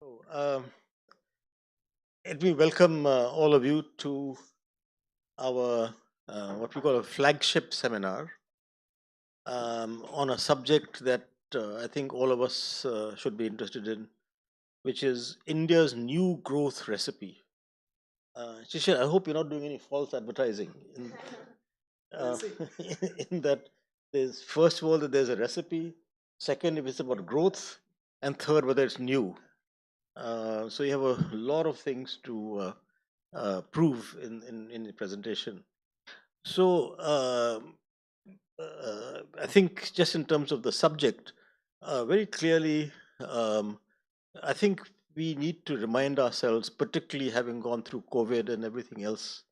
So, let me welcome all of you to our what we call a flagship seminar on a subject that I think all of us should be interested in, which is India's new growth recipe. Shishir, I hope you're not doing any false advertising uh, in that there's first of all that there's a recipe, second if it's about growth, and third whether it's new. So you have a lot of things to prove in the presentation. So I think just in terms of the subject, very clearly, um, I think we need to remind ourselves, particularly having gone through COVID and everything else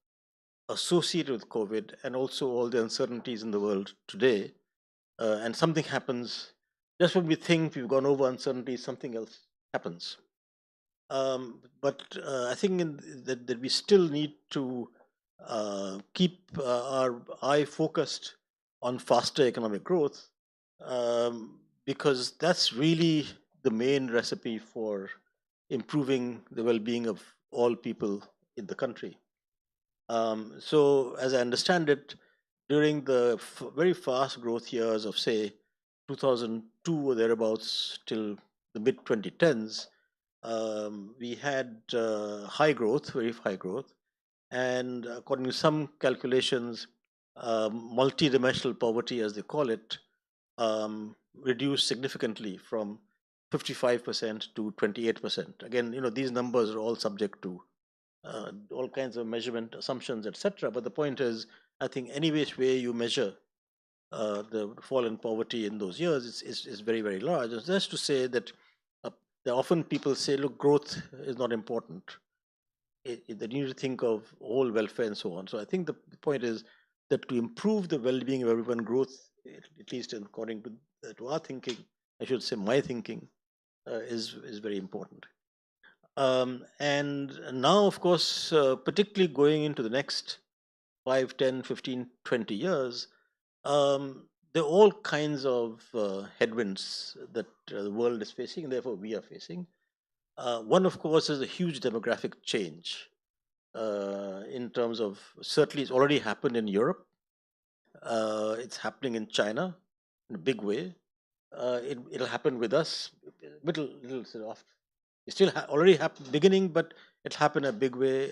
associated with COVID, and also all the uncertainties in the world today, and something happens just when we think we've gone over uncertainties, something else happens. But I think that we still need to keep our eye focused on faster economic growth, because that's really the main recipe for improving the well-being of all people in the country. So, as I understand it, during the very fast growth years of, say, 2002 or thereabouts till the mid 2010s, we had high growth, very high growth, and according to some calculations, multi-dimensional poverty, as they call it, reduced significantly from 55% to 28%. Again, these numbers are all subject to all kinds of measurement assumptions, etc. But the point is, I think any which way you measure the fall in poverty in those years is very, very large. And that's to say that uh, often people say, look, growth is not important. They need to think of whole welfare and so on. So I think the point is that to improve the well-being of everyone, growth, at least according to our thinking, I should say my thinking, is very important. And now, of course, particularly going into the next 5, 10, 15, 20 years, there are all kinds of headwinds that the world is facing, and therefore we are facing. One, of course, is a huge demographic change in terms of certainly it's already happened in Europe, it's happening in China in a big way. It'll happen with us, little sort of. It still already happened beginning, but it happened a big way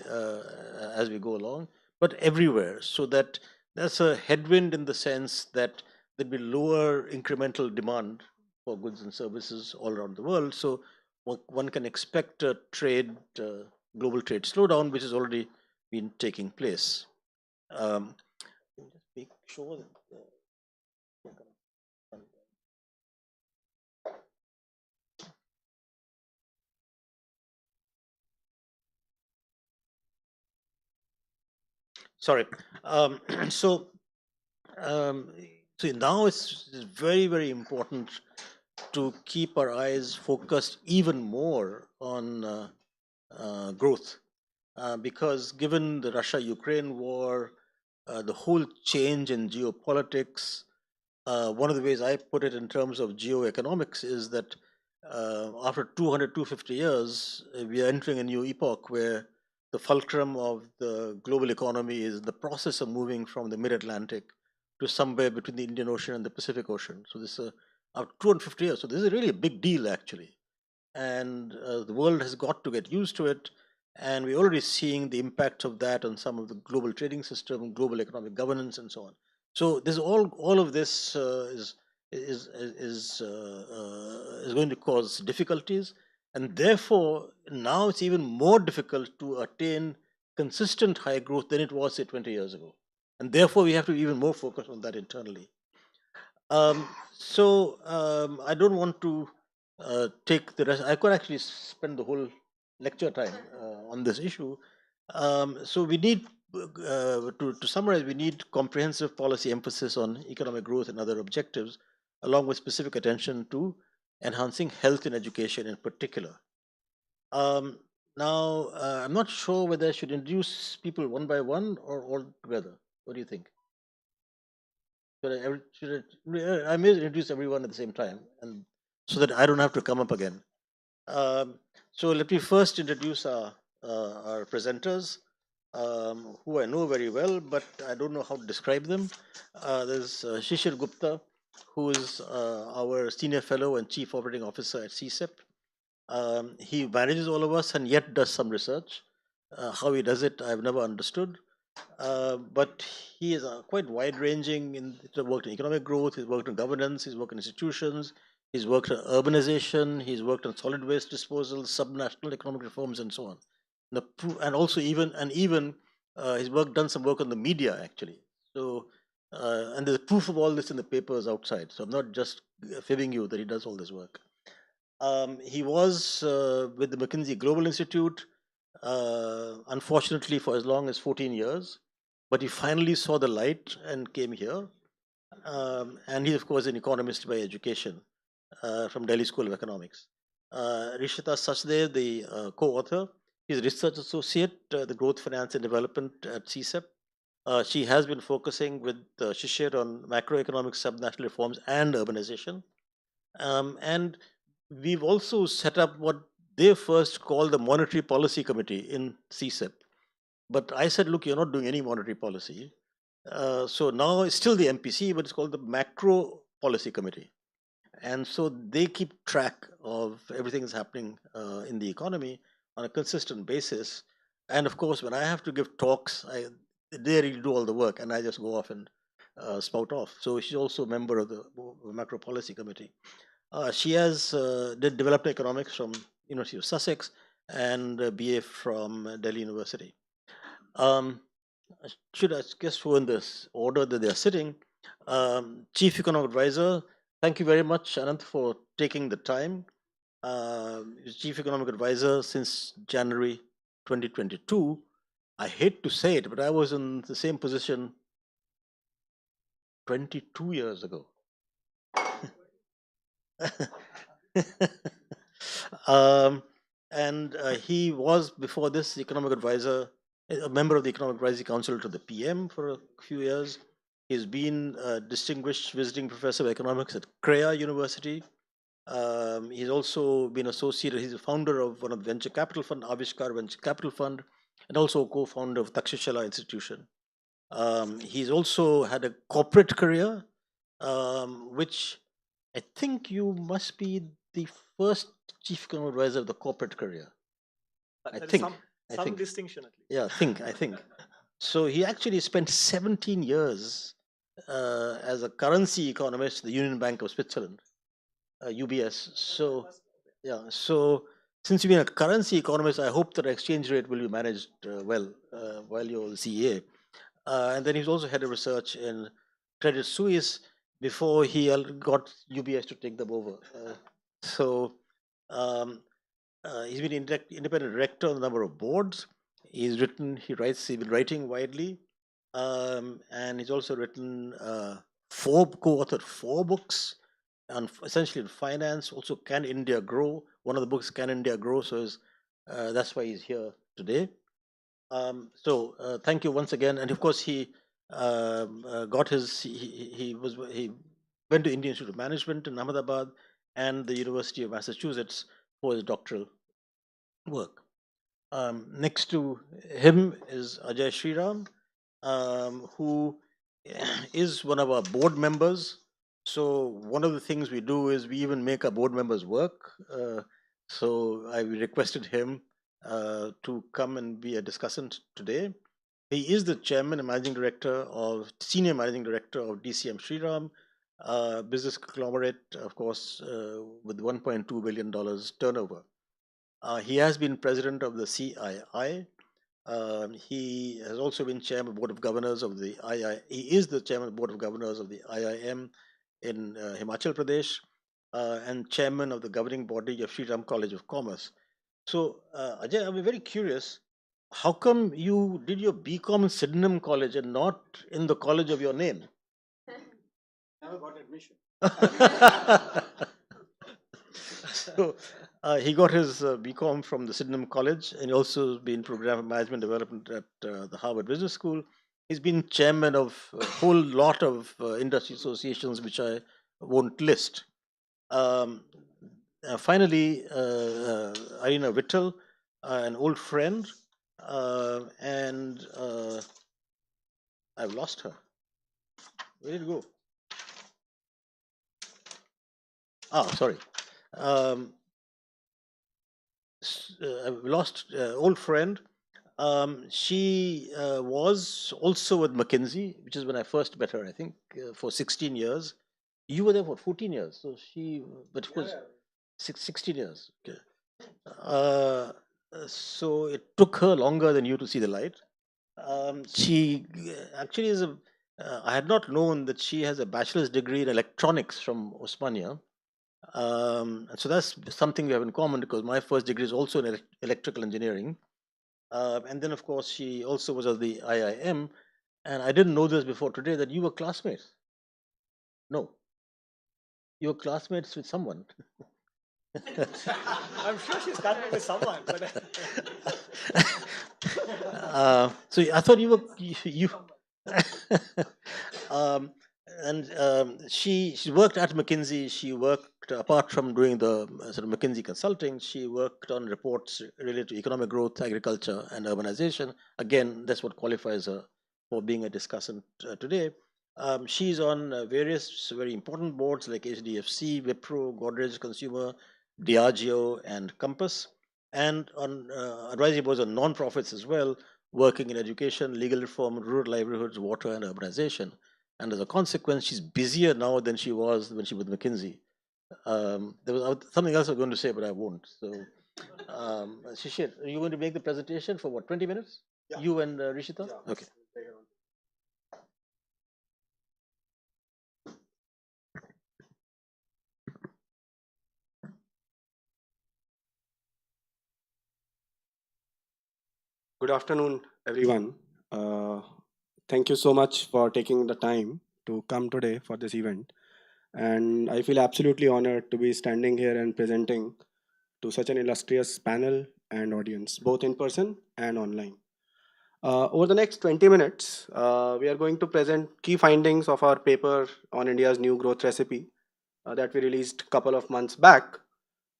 as we go along, but everywhere. So that's a headwind in the sense that there'll be lower incremental demand for goods and services all around the world. So one can expect a global trade slowdown, which has already been taking place. Um, just make sure that sorry. Um, so um, so now it's very, very important to keep our eyes focused even more on growth, because given the Russia-Ukraine war, the whole change in geopolitics, one of the ways I put it in terms of geoeconomics is that after 200, 250 years, we are entering a new epoch where the fulcrum of the global economy is the process of moving from the mid-Atlantic to somewhere between the Indian Ocean and the Pacific Ocean. So this after 250 years. So this is really a big deal, actually, and the world has got to get used to it. And we're already seeing the impact of that on some of the global trading system, global economic governance, and so on. So this all of this is going to cause difficulties, and therefore now it's even more difficult to attain consistent high growth than it was, say, 20 years ago. And therefore we have to be even more focused on that internally. So I don't want to take the rest. I could actually spend the whole lecture time on this issue. So we need, to summarize, we need comprehensive policy emphasis on economic growth and other objectives, along with specific attention to enhancing health and education in particular. Um, Now, I'm not sure whether I should introduce people one by one or all together. What do you think? I may introduce everyone at the same time, and so that I don't have to come up again. Um, So let me first introduce our presenters, who I know very well, but I don't know how to describe them. There's Shishir Gupta, who is our senior fellow and chief operating officer at CSEP. He manages all of us and yet does some research. How he does it, I've never understood. But he is quite wide ranging. He's worked in economic growth, he's worked in governance, he's worked in institutions, he's worked on urbanization, he's worked on solid waste disposal, subnational economic reforms, and so on. And also even he's done some work on the media actually. So and there's proof of all this in the papers outside. So I'm not just fibbing you that he does all this work. He was with the McKinsey Global Institute, unfortunately, for as long as 14 years, but he finally saw the light and came here. And he's, of course, an economist by education from Delhi School of Economics. Rishita Sachdeva, the co author, is a research associate, the growth finance and development at CSEP. She has been focusing with Shishir on macroeconomic subnational reforms and urbanization. And we've also set up what they first called the Monetary Policy Committee in CSEP. But I said, look, you're not doing any monetary policy. So now it's still the MPC, but it's called the Macro Policy Committee. And so they keep track of everything that's happening in the economy on a consistent basis. And of course, when I have to give talks, they really do all the work, and I just go off and spout off. So she's also a member of the Macro Policy Committee. She has did development economics from University of Sussex and a BA from Delhi University. Should I guess who in this order that they are sitting? Chief Economic Advisor. Thank you very much, Anant, for taking the time. Chief Economic Advisor since January 2022. I hate to say it, but I was in the same position 22 years ago. um, and he was before this economic advisor, a member of the Economic Advisory Council to the PM for a few years. He's been a distinguished visiting professor of economics at CREA University. He's also been associated, he's a founder of one of the venture capital fund, Avishkar Venture Capital Fund, and also co-founder of Takshashila Institution. He's also had a corporate career, which I think you must be the first chief economic advisor of the corporate career. I think. Some distinction at least. Yeah, I think. So he actually spent 17 years as a currency economist at the Union Bank of Switzerland, UBS. So, yeah, so since you've been a currency economist, I hope that exchange rate will be managed well while you're CA. And then he's also head of research in Credit Suisse before he got UBS to take them over. So um, he's been independent director on a number of boards. He's been writing widely. And he's also written co-authored 4 books on essentially in finance. Also, Can India Grow? One of the books, Can India Grow? So that's why he's here today. So thank you once again. And of course, he got his he went to Indian Institute of Management in Ahmedabad and the University of Massachusetts for his doctoral work. Next to him is Ajay Shriram, who is one of our board members. So one of the things we do is we even make our board members work. So I requested him to come and be a discussant today. He is the chairman and senior managing director of DCM Shriram, business conglomerate, of course, with $1.2 billion turnover. He has been president of the CII. He has also been chairman of the board of governors of the II. He is the chairman of the board of governors of the IIM in Himachal Pradesh and chairman of the governing body of Shriram College of Commerce. So, Ajay, I'm very curious. How come you did your BCom in Sydenham College and not in the college of your name? Never got admission. So he got his BCom from the Sydenham College, and he also been program of management development at the Harvard Business School. He's been chairman of a whole lot of industry associations, which I won't list. Um, finally, Ireena Vittal, an old friend, and I've lost her. Where did it go? Ah, sorry. Um, I've lost old friend. She was also with McKinsey, which is when I first met her, I think, for 16 years. You were there for 14 years. So she, but of course, 16 years. Okay. Uh, so it took her longer than you to see the light. She actually is a. I had not known that she has a bachelor's degree in electronics from Osmania. And so that's something we have in common because my first degree is also in electrical engineering. And then, of course, she also was at the IIM. And I didn't know this before today that you were classmates. No, you were classmates with someone. I'm sure she's connected with someone, but So I thought you were you. um, and she worked at McKinsey. She worked apart from doing the sort of McKinsey consulting. She worked on reports related to economic growth, agriculture, and urbanization. Again, that's what qualifies her for being a discussant today. She's on various very important boards like HDFC, Wipro, Godrej Consumer, Diageo, and Compass, and on advisory boards on non-profits as well, working in education, legal reform, rural livelihoods, water, and urbanization. And as a consequence, she's busier now than she was when she was with McKinsey. There was something else I was going to say, but I won't. So, Shishir, are you going to make the presentation for what, 20 minutes? Yeah. You and Rishita? Yeah. Okay. Good afternoon, everyone. Thank you so much for taking the time to come today for this event. And I feel absolutely honored to be standing here and presenting to such an illustrious panel and audience, both in person and online. Over the next 20 minutes, we are going to present key findings of our paper on India's new growth recipe that we released a couple of months back.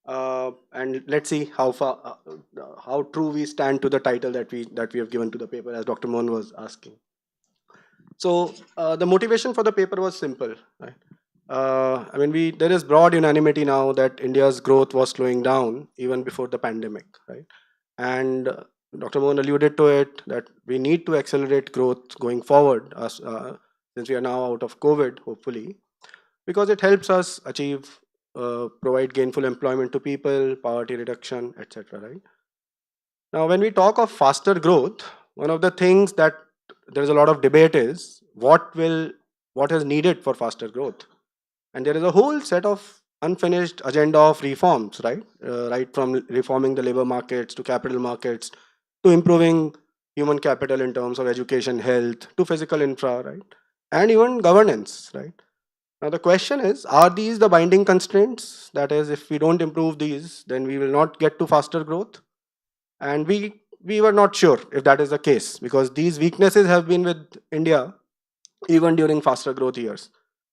And let's see how true we stand to the title that we have given to the paper, as Dr. Mohan was asking. So the motivation for the paper was simple, right? I mean, there is broad unanimity now that India's growth was slowing down even before the pandemic, right? And Dr. Mohan alluded to it that we need to accelerate growth going forward, since we are now out of COVID, hopefully, because it helps us achieve provide gainful employment to people, poverty reduction, etc. Right? Now, when we talk of faster growth, one of the things that there is a lot of debate is what is needed for faster growth, and there is a whole set of unfinished agenda of reforms, right? Right from reforming the labor markets to capital markets to improving human capital in terms of education, health, to physical infra, right? And even governance, right? Now, the question is, are these the binding constraints? That is, if we don't improve these, then we will not get to faster growth. And we were not sure if that is the case because these weaknesses have been with India even during faster growth years.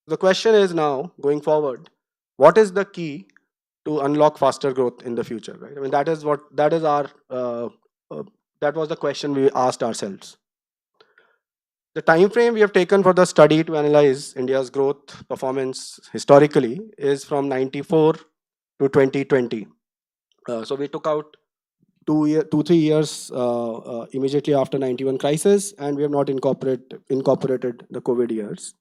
The question is now, going forward, what is the key to unlock faster growth in the future? Right? I mean, that was the question we asked ourselves. The time frame we have taken for the study to analyze India's growth performance historically is from 94 to 2020. So we took out 2-3 years immediately after 91 crisis, and we have not incorporated the COVID years.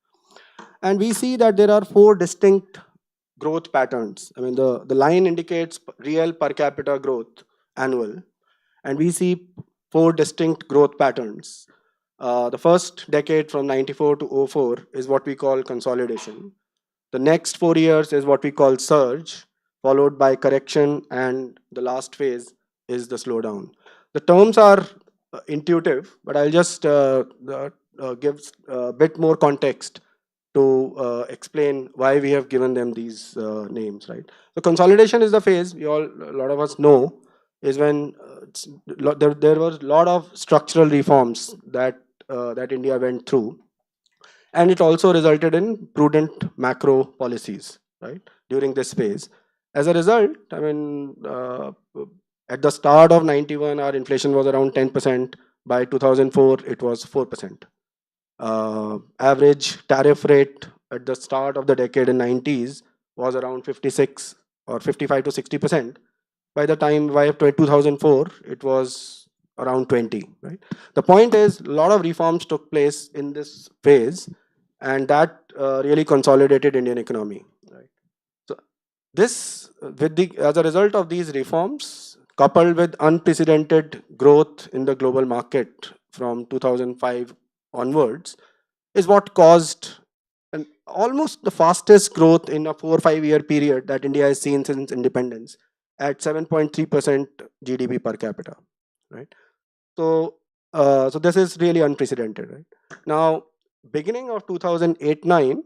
And we see that there are 4 distinct growth patterns. I mean, the line indicates real per capita growth annual, and we see 4 distinct growth patterns. The first decade from 94 to '04 is what we call consolidation. The next 4 years is what we call surge, followed by correction, and the last phase is the slowdown. The terms are intuitive, but I'll just give a bit more context to explain why we have given them these names, right? So consolidation is the phase a lot of us know is when there was a lot of structural reforms that India went through, and it also resulted in prudent macro policies, right, during this phase. As a result, at the start of 91, our inflation was around 10%. By 2004, it was 4%. Average tariff rate at the start of the decade in 90s was around 56 or 55 to 60%. By the time by 2004, it was around 20. Right. The point is, a lot of reforms took place in this phase, and that really consolidated Indian economy. Right. So this, as a result of these reforms, coupled with unprecedented growth in the global market from 2005 onwards, is what caused almost the fastest growth in a 4 or 5 year period that India has seen since independence, at 7.3% GDP per capita. Right. So this is really unprecedented. Right. Now, beginning of 2008-9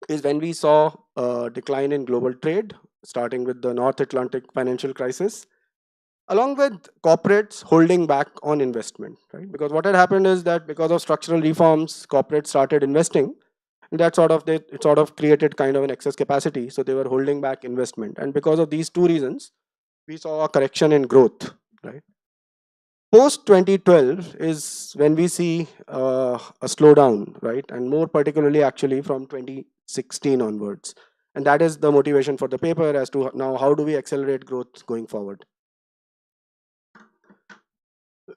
is when we saw a decline in global trade, starting with the North Atlantic financial crisis, along with corporates holding back on investment. Right. Because what had happened is that because of structural reforms, corporates started investing, and that it sort of created kind of an excess capacity, so they were holding back investment, and because of these two reasons, we saw a correction in growth. Right. Post 2012 is when we see a slowdown, right, and more particularly actually from 2016 onwards, and that is the motivation for the paper as to now how do we accelerate growth going forward.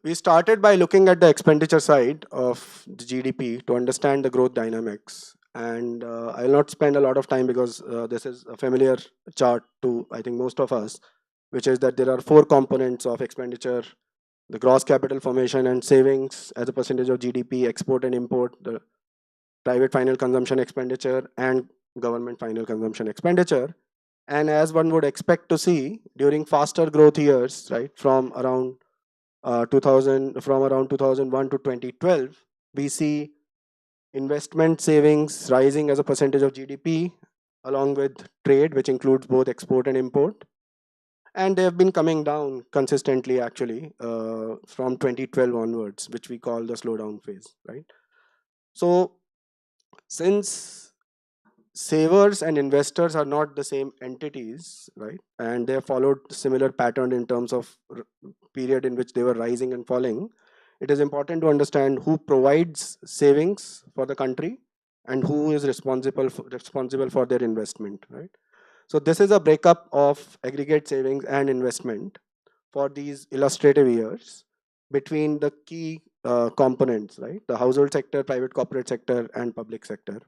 We started by looking at the expenditure side of the GDP to understand the growth dynamics. And I'll not spend a lot of time because this is a familiar chart to, I think, most of us, which is that there are four components of expenditure: the gross capital formation and savings as a percentage of GDP, export and import, the private final consumption expenditure, and government final consumption expenditure. And as one would expect to see during faster growth years, right, from around 2001 to 2012, we see investment savings rising as a percentage of GDP, along with trade, which includes both export and import. And they have been coming down consistently, actually, from 2012 onwards, which we call the slowdown phase, right? So, since savers and investors are not the same entities, right, and they have followed similar pattern in terms of period in which they were rising and falling, it is important to understand who provides savings for the country and who is responsible for their investment, right? So this is a breakup of aggregate savings and investment for these illustrative years between the key components, right? The household sector, private corporate sector, and public sector.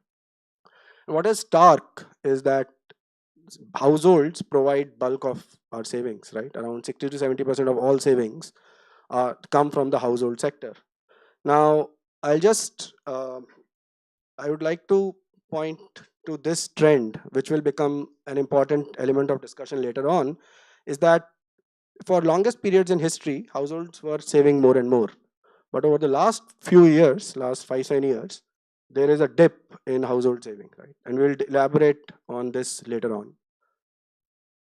What is stark is that households provide bulk of our savings, right? Around 60 to 70% of all savings come from the household sector. Now, I would like to point to this trend, which will become an important element of discussion later on, is that for longest periods in history, households were saving more and more. But over the last few years, last 5 7 years, there is a dip in household saving, right? And we'll elaborate on this later on.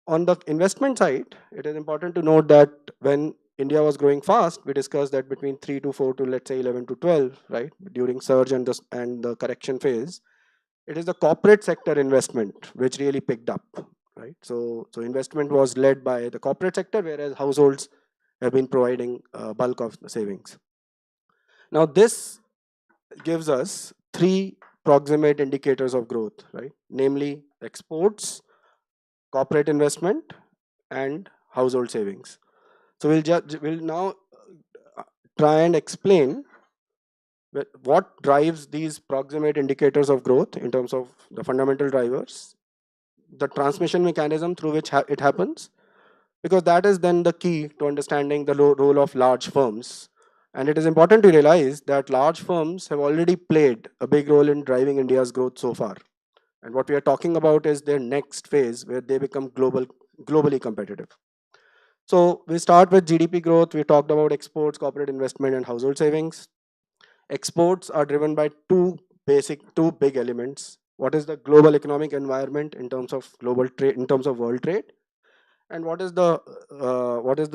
On the investment side, it is important to note that when India was growing fast, we discussed that between 3 to 4 to, let's say, 11 to 12, right, during surge and the correction phase, it is the corporate sector investment which really picked up, right? So investment was led by the corporate sector, whereas households have been providing bulk of the savings. Now, this gives us three proximate indicators of growth, right? Namely, exports, corporate investment, and household savings. So we'll now try and explain what drives these proximate indicators of growth in terms of the fundamental drivers, the transmission mechanism through which it happens, because that is then the key to understanding the role of large firms. And it is important to realize that large firms have already played a big role in driving India's growth so far. And what we are talking about is their next phase where they become globally competitive. So we start with GDP growth. We talked about exports, corporate investment, and household savings. Exports are driven by two big elements. What is the global economic environment in terms of global trade, in terms of world trade, and what is the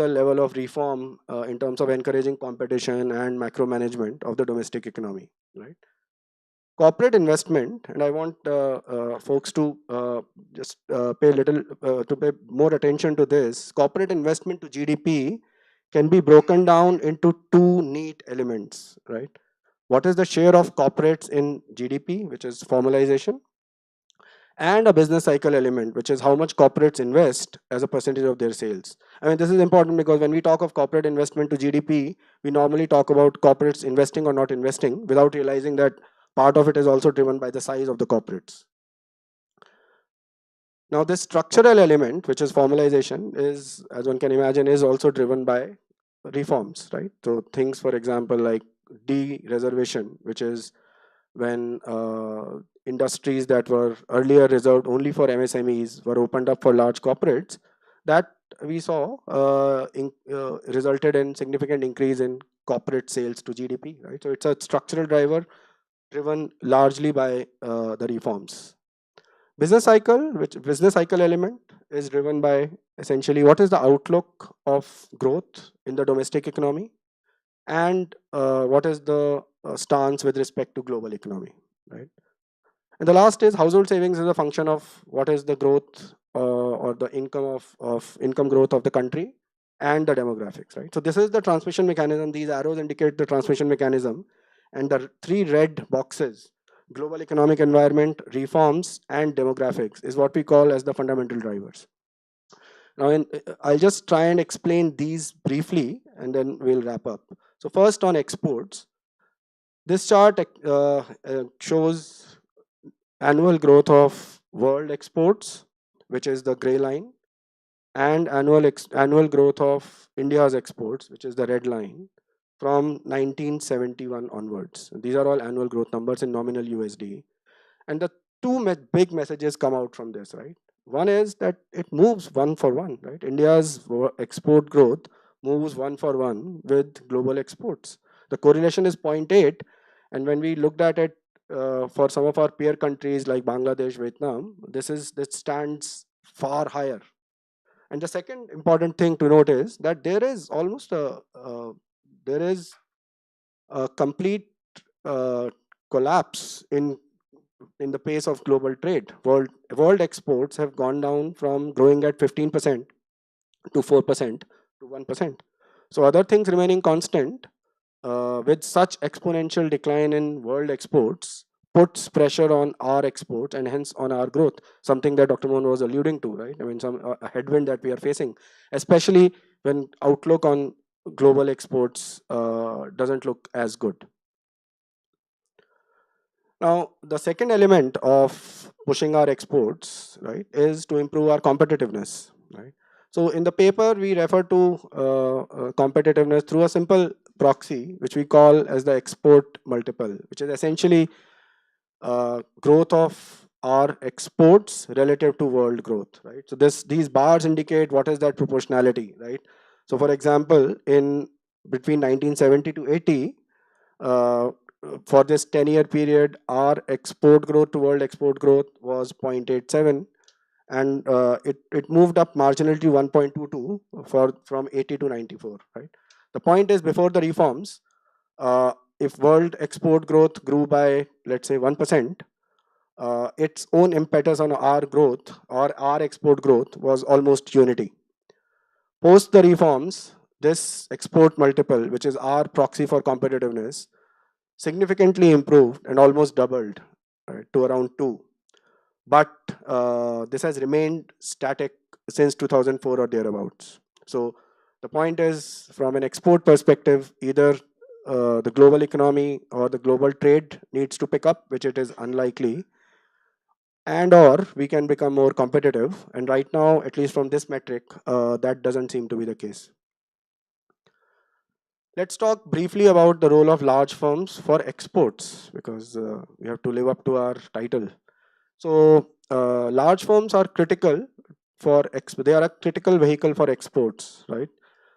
level of reform in terms of encouraging competition and macro management of the domestic economy, right? Corporate investment, and I want folks to just pay more attention to this. Corporate investment to GDP can be broken down into two neat elements, right? What is the share of corporates in GDP, which is formalization, and a business cycle element, which is how much corporates invest as a percentage of their sales. I mean, this is important because when we talk of corporate investment to GDP, we normally talk about corporates investing or not investing without realizing that part of it is also driven by the size of the corporates. Now, this structural element, which is formalization, is, as one can imagine, is also driven by reforms, right? So things, for example, like de-reservation, which is when industries that were earlier reserved only for MSMEs were opened up for large corporates, that we saw resulted in significant increase in corporate sales to GDP, right? So it's a structural driver driven largely by the reforms. Business cycle element is driven by essentially what is the outlook of growth in the domestic economy, and what is the stance with respect to global economy, right? And the last is household savings is a function of what is the growth or the income income growth of the country and the demographics, right? So this is the transmission mechanism. These arrows indicate the transmission mechanism, and the three red boxes, global economic environment, reforms, and demographics, is what we call as the fundamental drivers. Now, I'll just try and explain these briefly, and then we'll wrap up. So first on exports, this chart shows annual growth of world exports, which is the gray line, and annual growth of India's exports, which is the red line, from 1971 onwards. These are all annual growth numbers in nominal USD. And the two big messages come out from this, right? One is that it moves one for one, right? India's export growth moves one for one with global exports. The correlation is 0.8, and when we looked at it for some of our peer countries like Bangladesh, Vietnam, this stands far higher. And the second important thing to note is that there is almost a complete collapse in the pace of global trade. World exports have gone down from growing at 15% to 4% to 1%. So other things remaining constant, with such exponential decline in world exports, puts pressure on our exports and hence on our growth, something that Dr. Mohan was alluding to, right? I mean, a headwind that we are facing, especially when outlook on global exports doesn't look as good. Now, the second element of pushing our exports, right, is to improve our competitiveness, right? So in the paper, we refer to competitiveness through a simple proxy, which we call as the export multiple, which is essentially growth of our exports relative to world growth, right? So these bars indicate what is that proportionality, right? So for example, in between 1970 to 80, for this 10-year period, our export growth to world export growth was 0.87, and it moved up marginally to 1.22 from 80 to 94, right? The point is, before the reforms, if world export growth grew by, let's say, 1%, its own impetus on our growth or our export growth was almost unity. Post the reforms, this export multiple, which is our proxy for competitiveness, significantly improved and almost doubled, right, to around 2. But this has remained static since 2004 or thereabouts. So the point is, from an export perspective, either the global economy or the global trade needs to pick up, which it is unlikely, and or we can become more competitive. And right now, at least from this metric, that doesn't seem to be the case. Let's talk briefly about the role of large firms for exports, because we have to live up to our title. So large firms are critical for they are a critical vehicle for exports, right?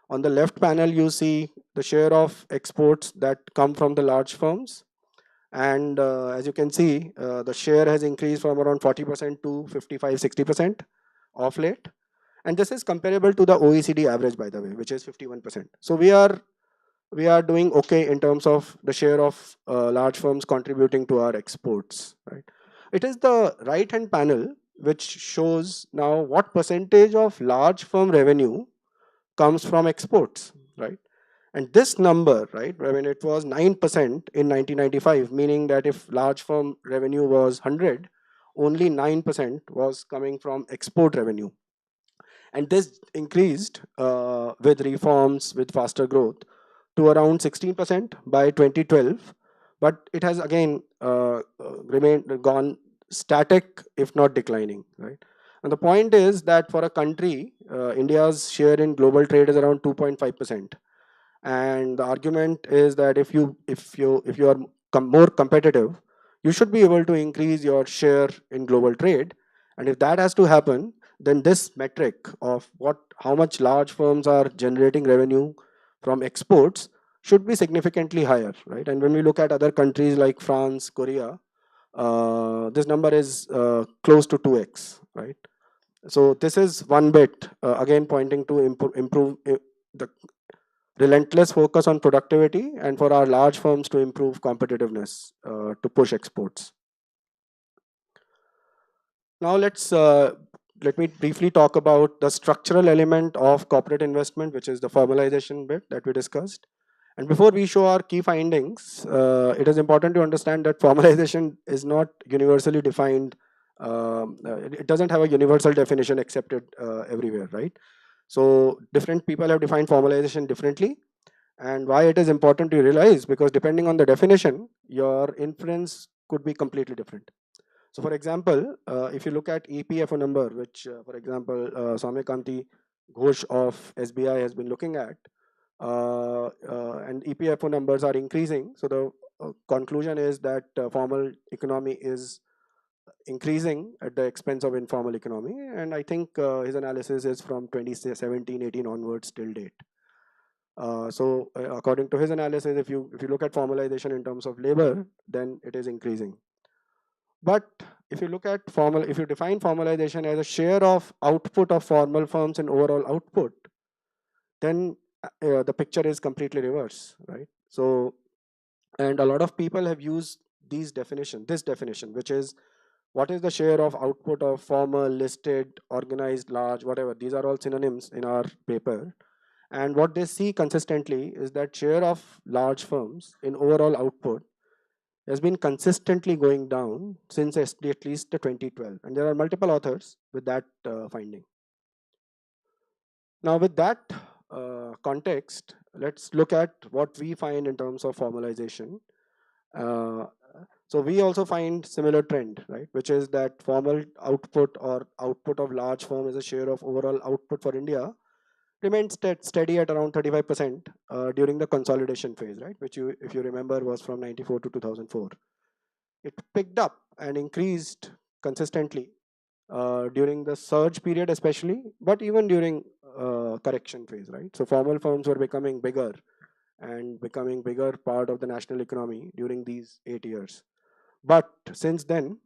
On the left panel, you see the share of exports that come from the large firms. And as you can see, the share has increased from around 40% to 55-60% of late. And this is comparable to the OECD average, by the way, which is 51%. So we are we are doing okay in terms of the share of large firms contributing to our exports, right? It is the right hand panel which shows now what percentage of large firm revenue comes from exports, right? And this number, right, I mean, it was 9% in 1995, meaning that if large firm revenue was 100, only 9% was coming from export revenue. And this increased with reforms, with faster growth, to around 16% by 2012. But it has again remained gone static, if not declining, right? And the point is that for a country, India's share in global trade is around 2.5%, and the argument is that if you are more competitive, you should be able to increase your share in global trade. And if that has to happen, then this metric of what how much large firms are generating revenue from exports should be significantly higher, right? And when we look at other countries like France, Korea, this number is close to 2x, right? So this is one bit, again pointing to improve the relentless focus on productivity and for our large firms to improve competitiveness to push exports. Now let me briefly talk about the structural element of corporate investment, which is the formalization bit that we discussed. And before we show our key findings, it is important to understand that formalization is not universally defined. It doesn't have a universal definition accepted everywhere, right? So different people have defined formalization differently. And why it is important to realize, because depending on the definition, your inference could be completely different. So for example, if you look at EPFO number, which for example, Soumyakanti Ghosh of SBI has been looking at, and EPFO numbers are increasing. So the conclusion is that formal economy is increasing at the expense of informal economy. And I think his analysis is from 2017-18 onwards till date. According to his analysis, if you look at formalization in terms of labor, then it is increasing. But if you look at if you define formalization as a share of output of formal firms in overall output, then the picture is completely reverse, right? So, and a lot of people have used this definition, which is what is the share of output of formal, listed, organized, large, whatever. These are all synonyms in our paper. And what they see consistently is that share of large firms in overall output has been consistently going down since at least 2012. And there are multiple authors with that finding. Now, with that context, let's look at what we find in terms of formalization. So we also find similar trend, right? Which is that formal output or output of large firm as a share of overall output for India remained steady at around 35% during the consolidation phase, right? Which if you remember, was from 94 to 2004. It picked up and increased consistently during the surge period, especially, but even during correction phase, right? So formal firms were becoming bigger and becoming bigger part of the national economy during these 8 years. But since then,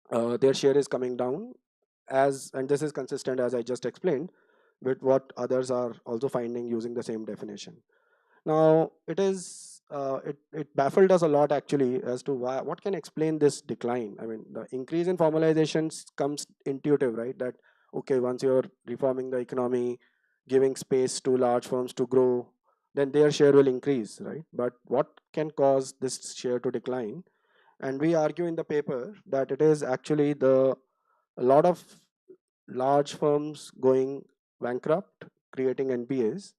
their share is coming down, and this is consistent, as I just explained, with what others are also finding using the same definition. Now, it baffled us a lot actually as to what can explain this decline. I mean, the increase in formalization comes intuitive, right? That okay, once you're reforming the economy, giving space to large firms to grow, then their share will increase, right? But what can cause this share to decline? And we argue in the paper that it is actually a lot of large firms going bankrupt, creating NPAs.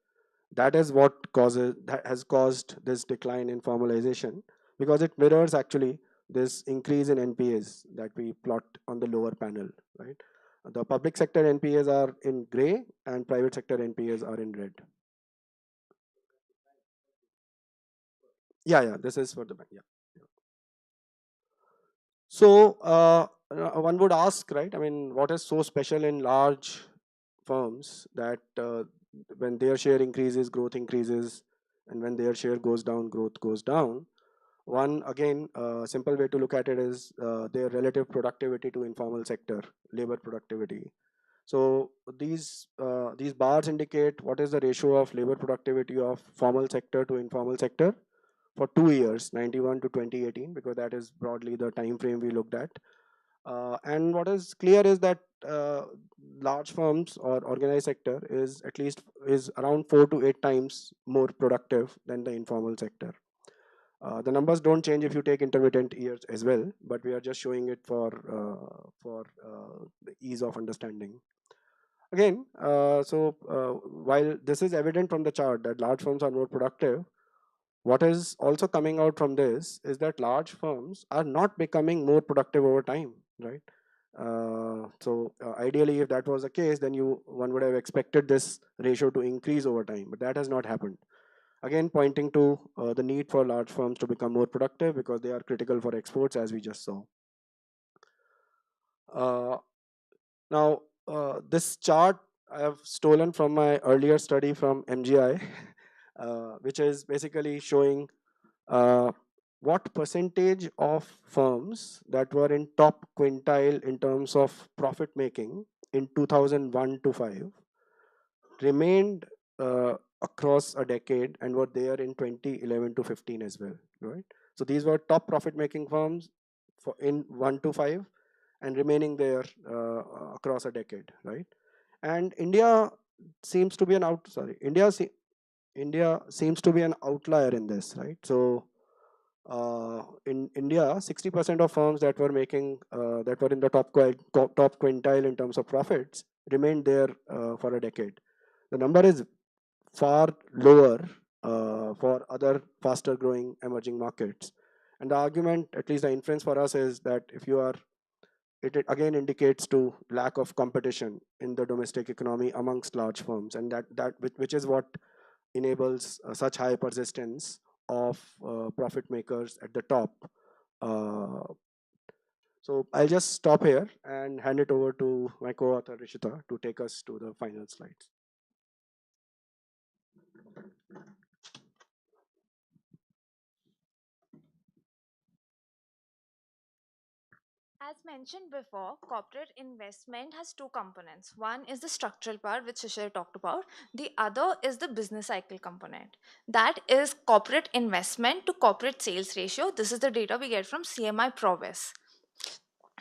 That is that has caused this decline in formalization, because it mirrors actually this increase in NPAs that we plot on the lower panel, right? The public sector NPAs are in gray and private sector NPAs are in red. Yeah, this is for the bank. Yeah. So one would ask, right? I mean, what is so special in large firms that when their share increases, growth increases, and when their share goes down, growth goes down? One, again, simple way to look at it is their relative productivity to informal sector, labor productivity. So these bars indicate what is the ratio of labor productivity of formal sector to informal sector for 2 years, 91 to 2018, because that is broadly the time frame we looked at. And what is clear is that large firms or organized sector is around 4 to 8 times more productive than the informal sector. The numbers don't change if you take intermittent years as well, but we are just showing it for the ease of understanding. Again, while this is evident from the chart that large firms are more productive, what is also coming out from this is that large firms are not becoming more productive over time, right? Ideally, if that was the case, then one would have expected this ratio to increase over time, but that has not happened. Again, pointing to the need for large firms to become more productive because they are critical for exports, as we just saw. This chart I have stolen from my earlier study from MGI, which is basically showing what percentage of firms that were in top quintile in terms of profit making in 2001 to 5 remained across a decade and were there in 2011 to 15 as well, right? So these were top profit making firms in 1 to 5 and remaining there across a decade, right? And India seems to be India seems to be an outlier in this, right? So in India, 60% of firms that were making that were in the top quintile in terms of profits remained there for a decade. The number is far lower for other faster growing emerging markets. And the argument, at least the inference for us, is that if you are, it again indicates to lack of competition in the domestic economy amongst large firms, and which is what enables such high persistence of profit makers at the top. So I'll just stop here and hand it over to my co-author Rishita to take us to the final slides. As mentioned before, corporate investment has two components. One is the structural part, which Shishir talked about. The other is the business cycle component. That is corporate investment to corporate sales ratio. This is the data we get from CMI Provis.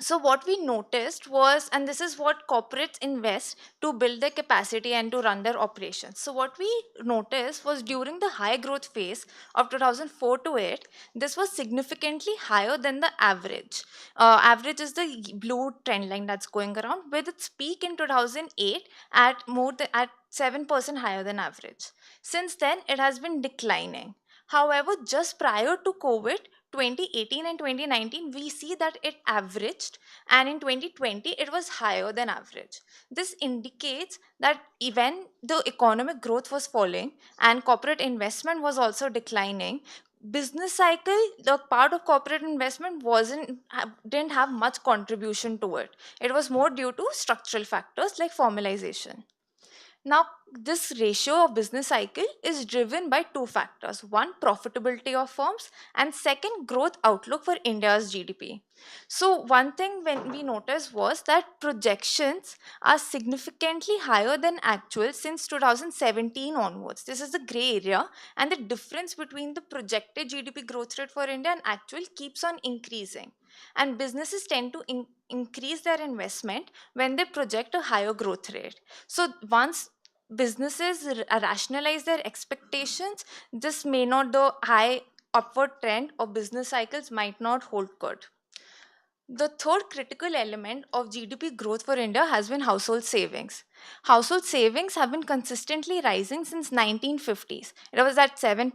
So what we noticed was, and this is what corporates invest to build their capacity and to run their operations. So what we noticed was during the high growth phase of 2004 to 8, this was significantly higher than the average. Average is the blue trend line that's going around, with its peak in 2008 at more than at 7% higher than average. Since then, it has been declining. However, just prior to COVID, 2018 and 2019, we see that it averaged, and in 2020, it was higher than average. This indicates that even the economic growth was falling and corporate investment was also declining, business cycle, the part of corporate investment didn't have much contribution to it. It was more due to structural factors like formalization. Now, this ratio of business cycle is driven by two factors. One, profitability of firms, and second, growth outlook for India's GDP. So, one thing when we noticed was that projections are significantly higher than actual since 2017 onwards. This is the gray area, and the difference between the projected GDP growth rate for India and actual keeps on increasing. And businesses tend to increase their investment when they project a higher growth rate. So once businesses rationalize their expectations, this may not, the high upward trend of business cycles might not hold good. The third critical element of GDP growth for India has been household savings. Household savings have been consistently rising since 1950s. It was at 7%,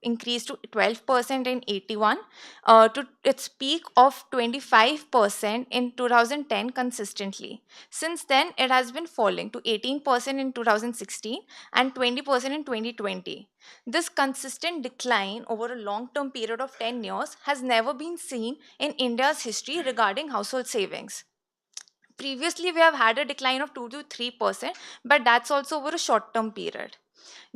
increased to 12% in 81, to its peak of 25% in 2010 consistently. Since then, it has been falling to 18% in 2016 and 20% in 2020. This consistent decline over a long term period of 10 years has never been seen in India's history regarding household savings. Previously, we have had a decline of 2 to 3%, but that's also over a short term period.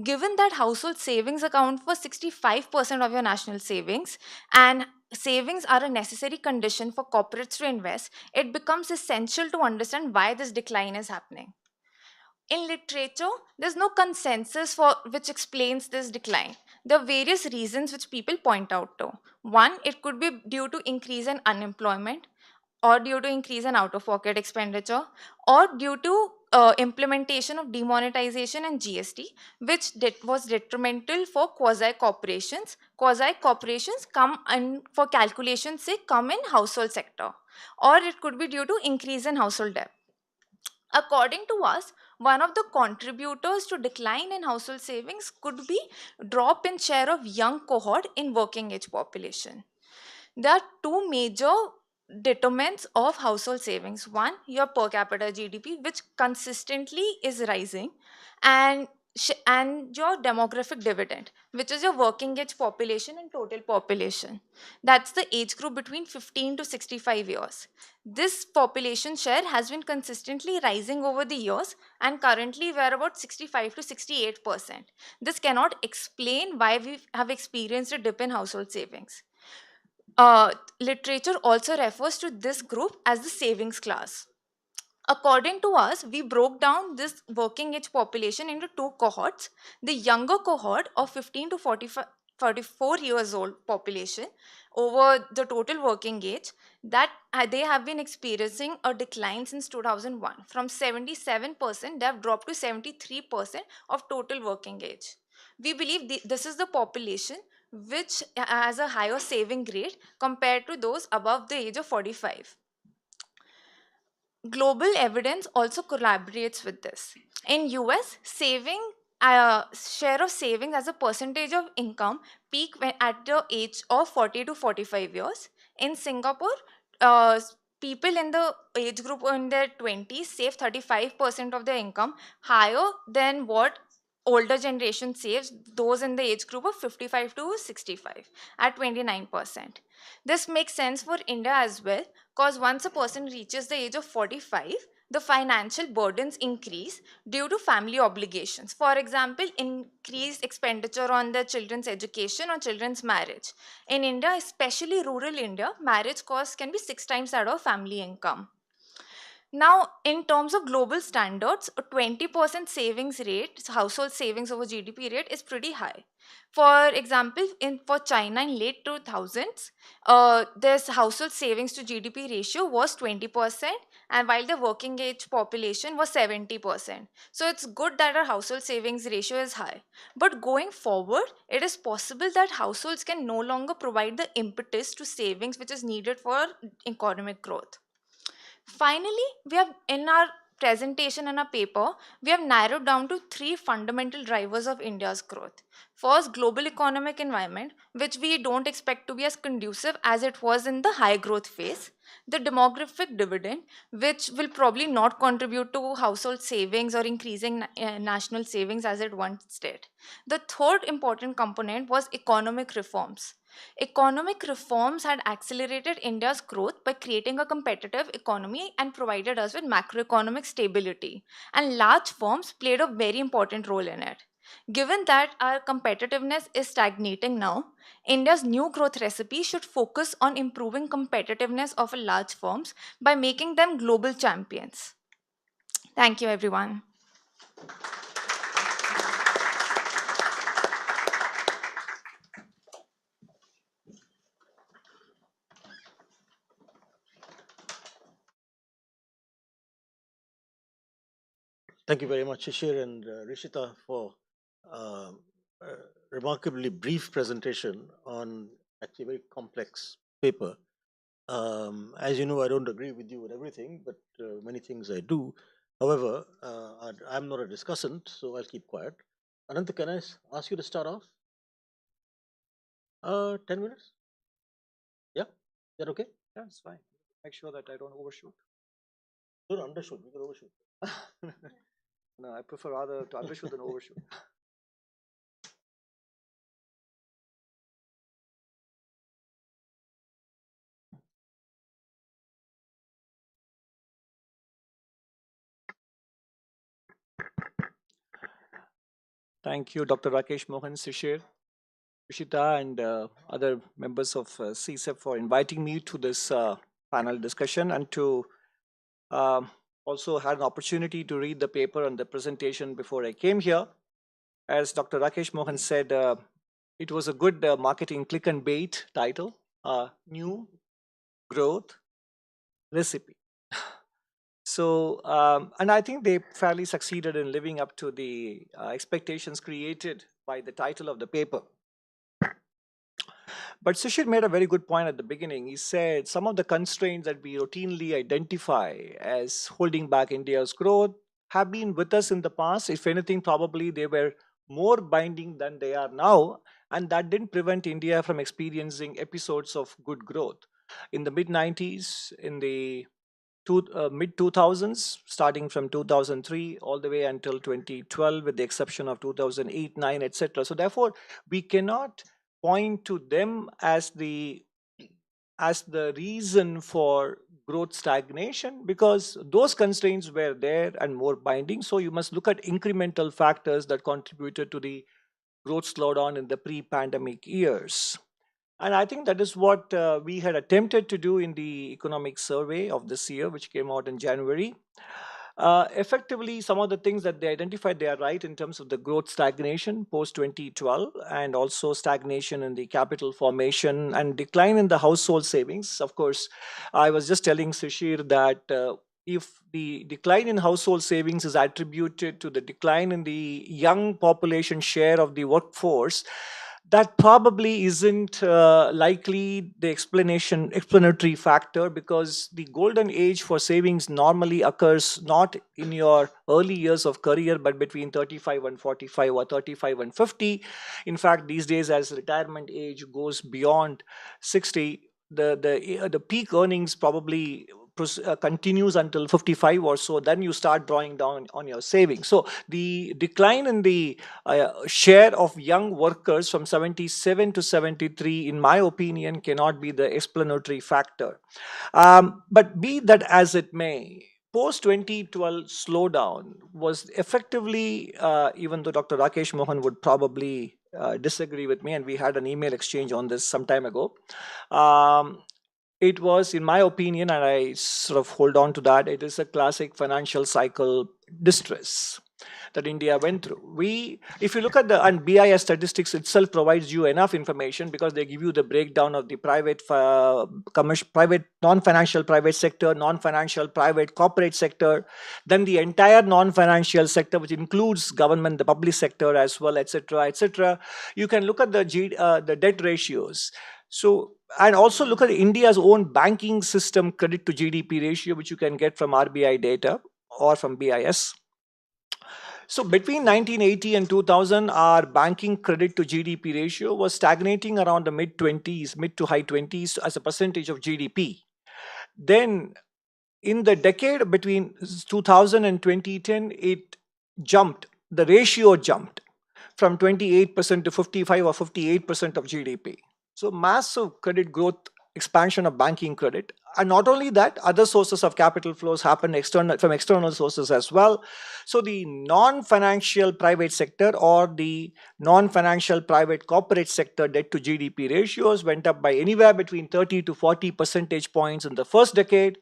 Given that household savings account for 65% of your national savings, and savings are a necessary condition for corporates to invest, it becomes essential to understand why this decline is happening. In literature, there's no consensus for which explains this decline. There are various reasons which people point out to. One, it could be due to increase in unemployment, or due to increase in out-of-pocket expenditure, or due to implementation of demonetization and GST, which was detrimental for quasi-corporations. Quasi-corporations come in for calculation's sake, come in household sector, or it could be due to increase in household debt. According to us, one of the contributors to decline in household savings could be drop in share of young cohort in working age population. There are two major determinants of household savings. One, your per capita GDP, which consistently is rising, and and your demographic dividend, which is your working age population and total population. That's the age group between 15 to 65 years. This population share has been consistently rising over the years, and currently we're about 65 to 68%. This cannot explain why we have experienced a dip in household savings. Literature also refers to this group as the savings class. According to us, we broke down this working age population into two cohorts. The younger cohort of 15 to 45, 44 years old population over the total working age, that they have been experiencing a decline since 2001. From 77%, they have dropped to 73% of total working age. We believe this is the population which has a higher saving rate compared to those above the age of 45. Global evidence also collaborates with this. In US, share of savings as a percentage of income peak at the age of 40 to 45 years. In Singapore, people in the age group in their 20s save 35% of their income, higher than what older generation saves, those in the age group of 55 to 65 at 29%. This makes sense for India as well, because once a person reaches the age of 45, the financial burdens increase due to family obligations. For example, increased expenditure on the children's education or children's marriage. In India, especially rural India, marriage costs can be 6 times that of family income. Now, in terms of global standards, a 20% savings rate, household savings over GDP rate, is pretty high. For example, for China in late 2000s, this household savings to GDP ratio was 20%, and while the working age population was 70%. So it's good that our household savings ratio is high. But going forward, it is possible that households can no longer provide the impetus to savings which is needed for economic growth. Finally, we have in our presentation and our paper, we have narrowed down to three fundamental drivers of India's growth. First, global economic environment, which we don't expect to be as conducive as it was in the high growth phase. The demographic dividend, which will probably not contribute to household savings or increasing national savings as it once did. The third important component was economic reforms. Economic reforms had accelerated India's growth by creating a competitive economy and provided us with macroeconomic stability. And large firms played a very important role in it. Given that our competitiveness is stagnating now, India's new growth recipe should focus on improving competitiveness of large firms by making them global champions. Thank you, everyone. Thank you very much, Shishir and Rishita, for uh, a remarkably brief presentation on actually a very complex paper. As you know, I don't agree with you with everything, but many things I do. However, I'm not a discussant, so I'll keep quiet. Anantha, can I ask you to start off? 10 minutes? Yeah? Is that okay? Yeah, it's fine. Make sure that I don't overshoot. Don't undershoot, we can overshoot. No, I prefer rather to undershoot than overshoot. Thank you, Dr. Rakesh Mohan, Shishir. Rishita and other members of CSEP for inviting me to this panel discussion and to um, also had an opportunity to read the paper and the presentation before I came here. As Dr. Rakesh Mohan said, it was a good marketing click and bait title, New Growth Recipe. And I think they fairly succeeded in living up to the expectations created by the title of the paper. But Sushil made a very good point at the beginning. He said some of the constraints that we routinely identify as holding back India's growth have been with us in the past. If anything, probably they were more binding than they are now. And that didn't prevent India from experiencing episodes of good growth. In the mid 90s, in the mid 2000s, starting from 2003 all the way until 2012, with the exception of 2008, 9, etc. So, therefore, we cannot point to them as the reason for growth stagnation, because those constraints were there and more binding. So you must look at incremental factors that contributed to the growth slowdown in the pre-pandemic years. And I think that is what we had attempted to do in the economic survey of this year, which came out in January. Effectively, some of the things that they identified, they are right in terms of the growth stagnation post 2012, and also stagnation in the capital formation and decline in the household savings. Of course, I was just telling Shishir that if the decline in household savings is attributed to the decline in the young population share of the workforce, that probably isn't likely the explanatory factor, because the golden age for savings normally occurs not in your early years of career but between 35 and 45 or 35 and 50. In fact, these days, as retirement age goes beyond 60, the peak earnings probably continues until 55 or so. Then you start drawing down on your savings. So the decline in the share of young workers from 77 to 73, in my opinion, cannot be the explanatory factor. But be that as it may, post 2012 slowdown was effectively, even though Dr. Rakesh Mohan would probably disagree with me, and we had an email exchange on this some time ago. It was, in my opinion, and I sort of hold on to that, it is a classic financial cycle distress that India went through. If you look at and BIS statistics itself provides you enough information, because they give you the breakdown of the private, private, non-financial private sector, non-financial private corporate sector, then the entire non-financial sector, which includes government, the public sector as well, etc., etc. You can look at the debt ratios. So, and also look at India's own banking system credit to GDP ratio, which you can get from RBI data or from BIS. So between 1980 and 2000, our banking credit to GDP ratio was stagnating around the mid 20s, mid to high 20s as a percentage of GDP. Then in the decade between 2000 and 2010, it jumped, the ratio jumped from 28% to 55 or 58% of GDP. So massive credit growth, expansion of banking credit. And not only that, other sources of capital flows happen from external sources as well. So the non-financial private sector or the non-financial private corporate sector debt to GDP ratios went up by anywhere between 30 to 40 percentage points in the first decade.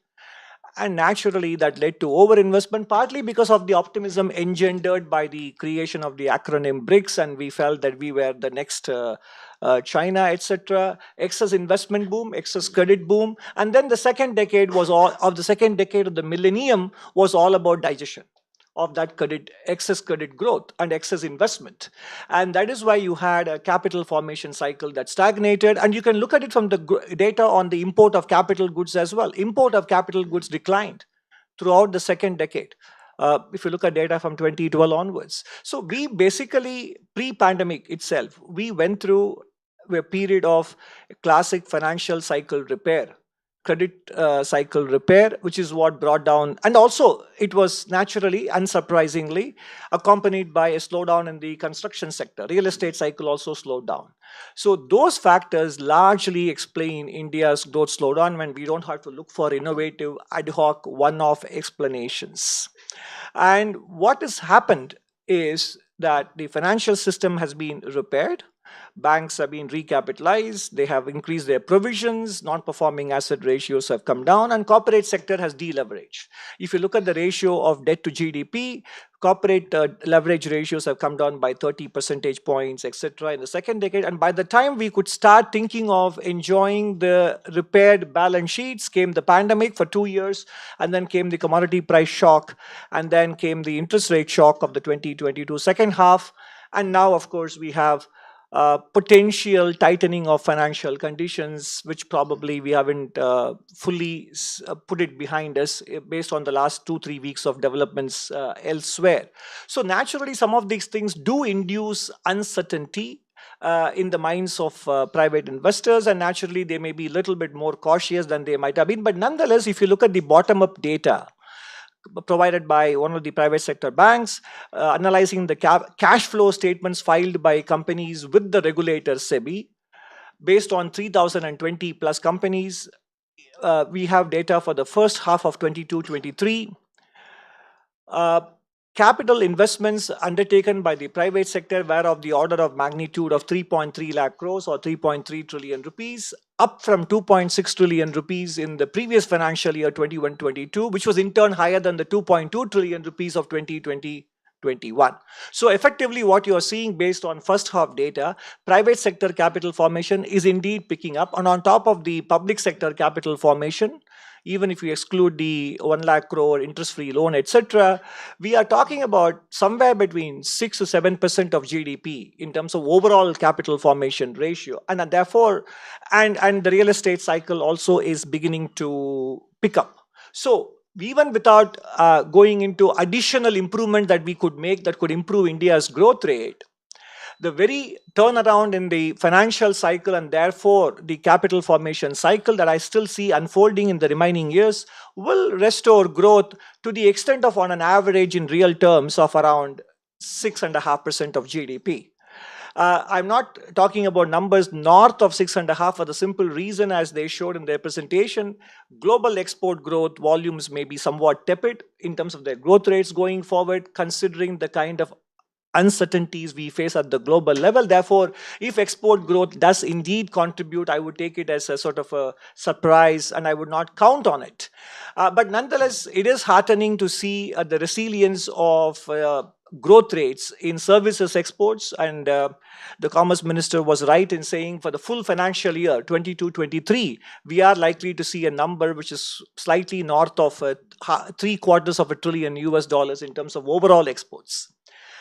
And naturally, that led to overinvestment, partly because of the optimism engendered by the creation of the acronym BRICS, and we felt that we were the next China, etc. Excess investment boom, excess credit boom, and then the second decade of the millennium was all about digestion of that excess credit growth and excess investment. And that is why you had a capital formation cycle that stagnated. And you can look at it from the data on the import of capital goods as well. Import of capital goods declined throughout the second decade. If you look at data from 2012 onwards. So we basically, pre-pandemic itself, we went through a period of classic financial cycle repair, credit cycle repair, which is what brought down, and also it was naturally, unsurprisingly, accompanied by a slowdown in the construction sector. Real estate cycle also slowed down. So those factors largely explain India's growth slowdown, when we don't have to look for innovative ad hoc one-off explanations. And what has happened is that the financial system has been repaired. Banks have been recapitalized, they have increased their provisions, non-performing asset ratios have come down, and corporate sector has deleveraged. If you look at the ratio of debt to GDP, corporate leverage ratios have come down by 30 percentage points, etc. in the second decade. And by the time we could start thinking of enjoying the repaired balance sheets, came the pandemic for 2 years, and then came the commodity price shock, and then came the interest rate shock of the 2022 second half. And now, of course, we have potential tightening of financial conditions, which probably we haven't fully put it behind us based on the last 2-3 weeks of developments elsewhere. So naturally, some of these things do induce uncertainty in the minds of private investors, and naturally they may be a little bit more cautious than they might have been. But nonetheless, if you look at the bottom-up data provided by one of the private sector banks, analyzing the cash flow statements filed by companies with the regulator SEBI, based on 3,020 plus companies, we have data for the first half of 22-23. Capital investments undertaken by the private sector were of the order of magnitude of 3.3 lakh crores or 3.3 trillion rupees, up from 2.6 trillion rupees in the previous financial year 21-22, which was in turn higher than the 2.2 trillion rupees of 2020-21. So effectively what you are seeing based on first half data, private sector capital formation is indeed picking up, and on top of the public sector capital formation, even if we exclude the 1 lakh crore interest-free loan, etc., we are talking about somewhere between 6 to 7% of GDP in terms of overall capital formation ratio. And therefore, and the real estate cycle also is beginning to pick up. So even without going into additional improvement that we could make that could improve India's growth rate, the very turnaround in the financial cycle and therefore the capital formation cycle that I still see unfolding in the remaining years will restore growth to the extent of, on an average in real terms, of around 6.5% of GDP. I'm not talking about numbers north of 6.5 for the simple reason, as they showed in their presentation, global export growth volumes may be somewhat tepid in terms of their growth rates going forward, considering the kind of uncertainties we face at the global level. Therefore, if export growth does indeed contribute, I would take it as a sort of a surprise and I would not count on it. But nonetheless, it is heartening to see the resilience of growth rates in services exports, and the Commerce Minister was right in saying for the full financial year 22-23, we are likely to see a number which is slightly north of $750 billion in terms of overall exports.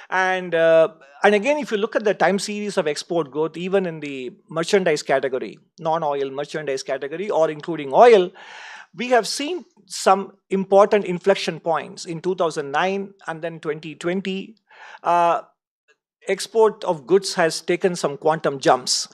And again, if you look at the time series of export growth, even in the merchandise category, non-oil merchandise category, or including oil, we have seen some important inflection points in 2009 and then 2020. Export of goods has taken some quantum jumps,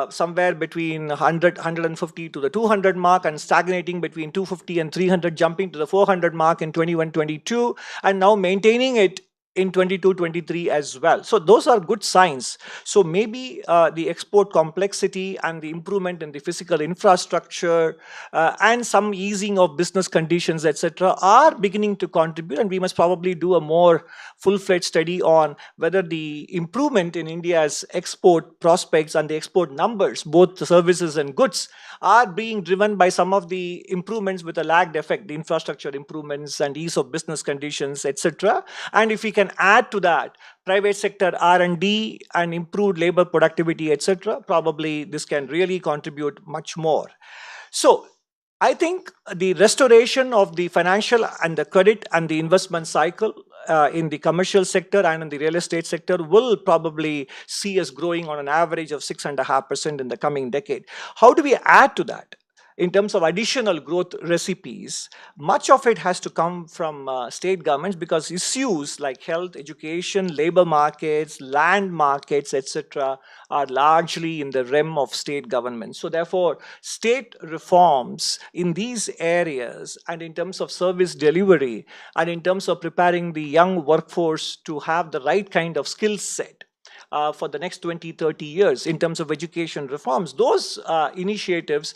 somewhere between 150 to the 200 mark, and stagnating between 250 and 300, jumping to the 400 mark in 21-22, and now maintaining it in 22-23 as well. So those are good signs. So maybe the export complexity and the improvement in the physical infrastructure and some easing of business conditions, etc., are beginning to contribute, and we must probably do a more full-fledged study on whether the improvement in India's export prospects and the export numbers, both the services and goods, are being driven by some of the improvements with a lagged effect, the infrastructure improvements and ease of business conditions, etc. And if we can add to that private sector R&D and improved labor productivity, etc., probably this can really contribute much more. So I think the restoration of the financial and the credit and the investment cycle in the commercial sector and in the real estate sector will probably see us growing on an average of 6.5% in the coming decade. How do we add to that? In terms of additional growth recipes, much of it has to come from state governments, because issues like health, education, labor markets, land markets, etc., are largely in the realm of state government. So therefore, state reforms in these areas and in terms of service delivery and in terms of preparing the young workforce to have the right kind of skill set for the next 20, 30 years in terms of education reforms. Those initiatives,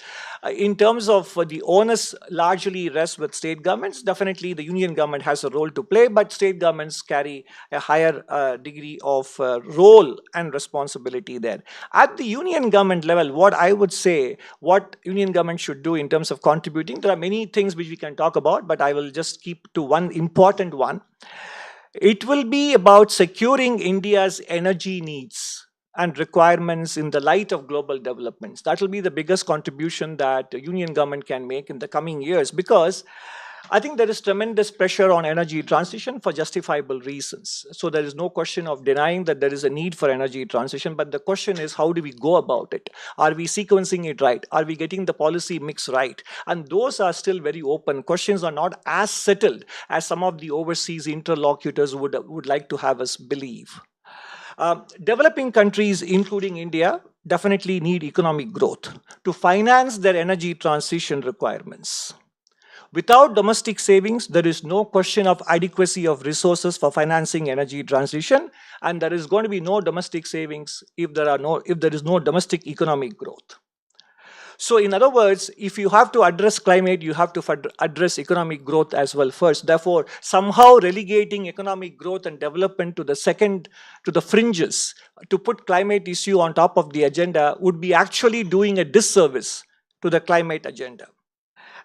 in terms of the onus largely rests with state governments. Definitely the union government has a role to play, but state governments carry a higher degree of role and responsibility there. At the union government level, what I would say, what union government should do in terms of contributing, there are many things which we can talk about, but I will just keep to one important one. It will be about securing India's energy needs and requirements in the light of global developments. That will be the biggest contribution that the union government can make in the coming years, because I think there is tremendous pressure on energy transition for justifiable reasons. So there is no question of denying that there is a need for energy transition, but the question is, how do we go about it? Are we sequencing it right? Are we getting the policy mix right? And those are still very open. Questions are not as settled as some of the overseas interlocutors would like to have us believe. Developing countries, including India, definitely need economic growth to finance their energy transition requirements. Without domestic savings, there is no question of adequacy of resources for financing energy transition, and there is going to be no domestic savings if there is no domestic economic growth. So, in other words, if you have to address climate, you have to address economic growth as well first. Therefore, somehow relegating economic growth and development to the fringes, to put climate issue on top of the agenda, would be actually doing a disservice to the climate agenda.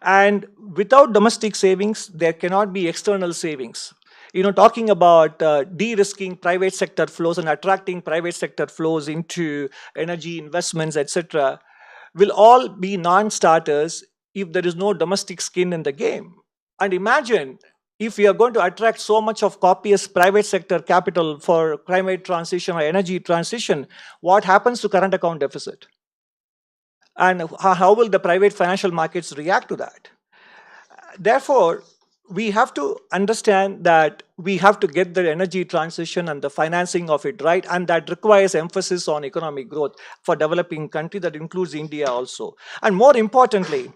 And without domestic savings, there cannot be external savings. Talking about de-risking private sector flows and attracting private sector flows into energy investments, etc., will all be non-starters if there is no domestic skin in the game. And imagine if we are going to attract so much of copious private sector capital for climate transition or energy transition, what happens to current account deficit? And how will the private financial markets react to that? Therefore, we have to understand that we have to get the energy transition and the financing of it right, and that requires emphasis on economic growth for developing country. That includes India also. And more importantly,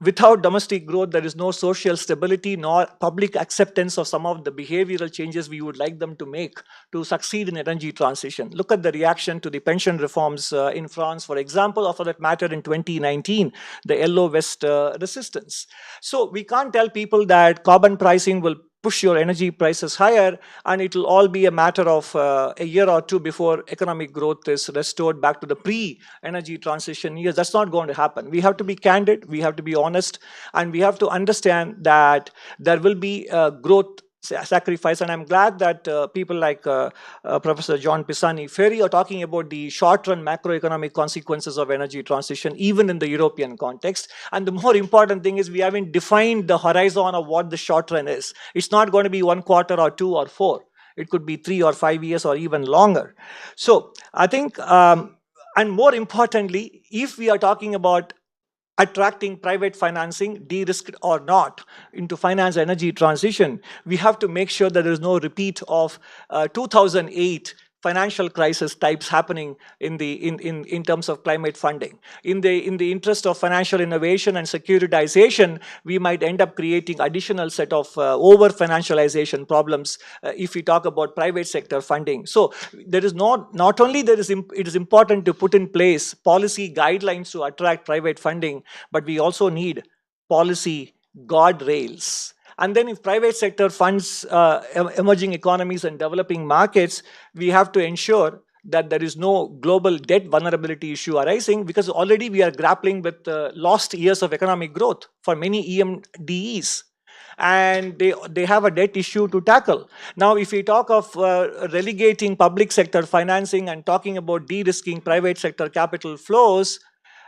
without domestic growth, there is no social stability nor public acceptance of some of the behavioral changes we would like them to make to succeed in energy transition. Look at the reaction to the pension reforms in France, for example, or for that matter in 2019, the Yellow Vest resistance. So we can't tell people that carbon pricing will push your energy prices higher, and it will all be a matter of a year or two before economic growth is restored back to the pre-energy transition years. That's not going to happen. We have to be candid, we have to be honest, and we have to understand that there will be growth sacrifice. And I'm glad that people like Professor John Pisani-Ferry are talking about the short-run macroeconomic consequences of energy transition, even in the European context. And the more important thing is we haven't defined the horizon of what the short run is. It's not going to be 1 quarter or 2 or 4. It could be 3 or 5 years or even longer. So I think, and more importantly, if we are talking about attracting private financing, de-risked or not, into finance energy transition, we have to make sure that there is no repeat of 2008 financial crisis types happening in terms of climate funding. In the interest of financial innovation and securitization, we might end up creating additional set of over financialization problems if we talk about private sector funding. So there is not only it is important to put in place policy guidelines to attract private funding, but we also need policy guardrails. And then if private sector funds emerging economies and developing markets, we have to ensure that there is no global debt vulnerability issue arising, because already we are grappling with lost years of economic growth for many EMDEs. And they have a debt issue to tackle. Now, if we talk of relegating public sector financing and talking about de-risking private sector capital flows,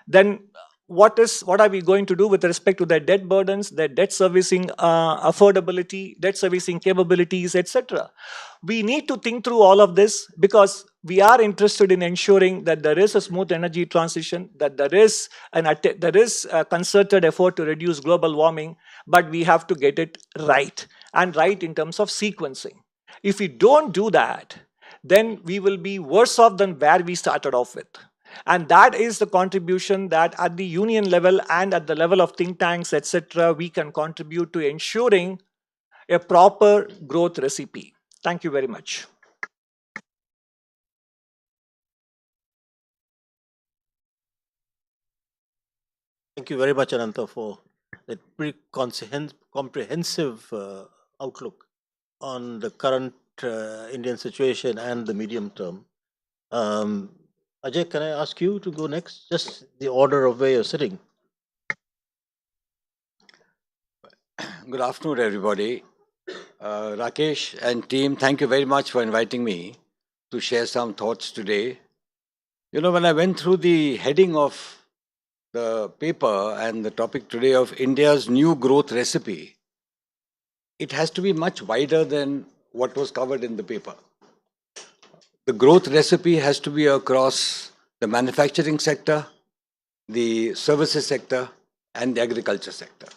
then what are we going to do with respect to their debt burdens, their debt servicing affordability, debt servicing capabilities, etc.? We need to think through all of this, because we are interested in ensuring that there is a smooth energy transition, that there is a concerted effort to reduce global warming, but we have to get it right, and right in terms of sequencing. If we don't do that, then we will be worse off than where we started off with. And that is the contribution that at the union level and at the level of think tanks, etc., we can contribute to ensuring a proper growth recipe. Thank you very much. Thank you very much, Anantha, for that pretty comprehensive outlook on the current Indian situation and the medium term. Um, Ajay, can I ask you to go next? Just the order of where you're sitting. Good afternoon, everybody. Rakesh and team, thank you very much for inviting me to share some thoughts today. You know, when I went through the heading of the paper and the topic today of India's new growth recipe, it has to be much wider than what was covered in the paper. The growth recipe has to be across the manufacturing sector, the services sector, and the agriculture sector.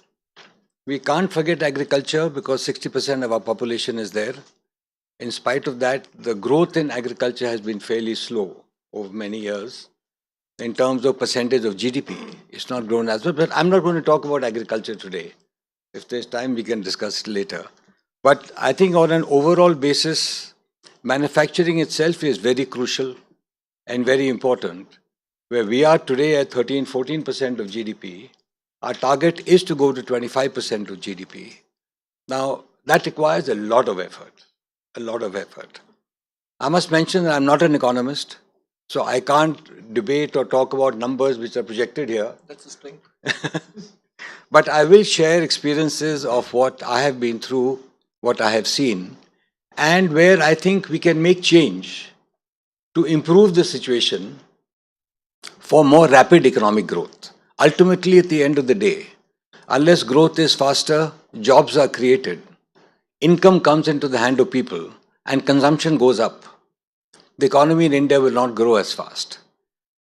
We can't forget agriculture because 60% of our population is there. In spite of that, the growth in agriculture has been fairly slow over many years. In terms of percentage of GDP, it's not grown as much. But I'm not going to talk about agriculture today. If there's time, we can discuss it later. But I think on an overall basis, manufacturing itself is very crucial and very important. Where we are today at 13-14% of GDP, our target is to go to 25% of GDP. Now, that requires a lot of effort, a lot of effort. I must mention that I'm not an economist, so I can't debate or talk about numbers which are projected here. That's a strength. But I will share experiences of what I have been through, what I have seen, and where I think we can make change to improve the situation for more rapid economic growth. Ultimately, at the end of the day, unless growth is faster, jobs are created, income comes into the hand of people, and consumption goes up, the economy in India will not grow as fast.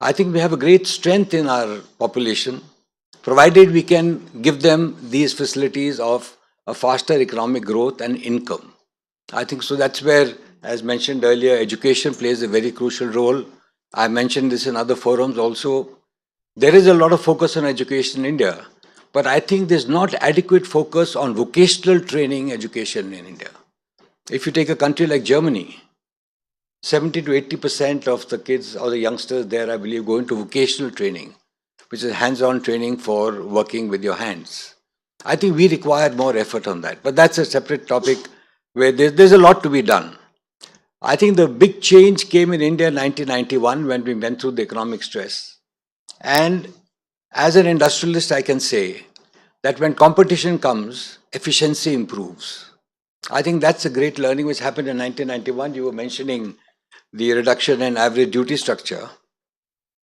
I think we have a great strength in our population, provided we can give them these facilities of a faster economic growth and income. I think so. That's where, as mentioned earlier, education plays a very crucial role. I mentioned this in other forums also. There is a lot of focus on education in India, but I think there's not adequate focus on vocational training education in India. If you take a country like Germany, 70 to 80% of the kids or the youngsters there, I believe, go into vocational training, which is hands-on training for working with your hands. I think we require more effort on that, but that's a separate topic where there's a lot to be done. I think the big change came in India in 1991 when we went through the economic stress. And as an industrialist, I can say that when competition comes, efficiency improves. I think that's a great learning which happened in 1991. You were mentioning the reduction in average duty structure.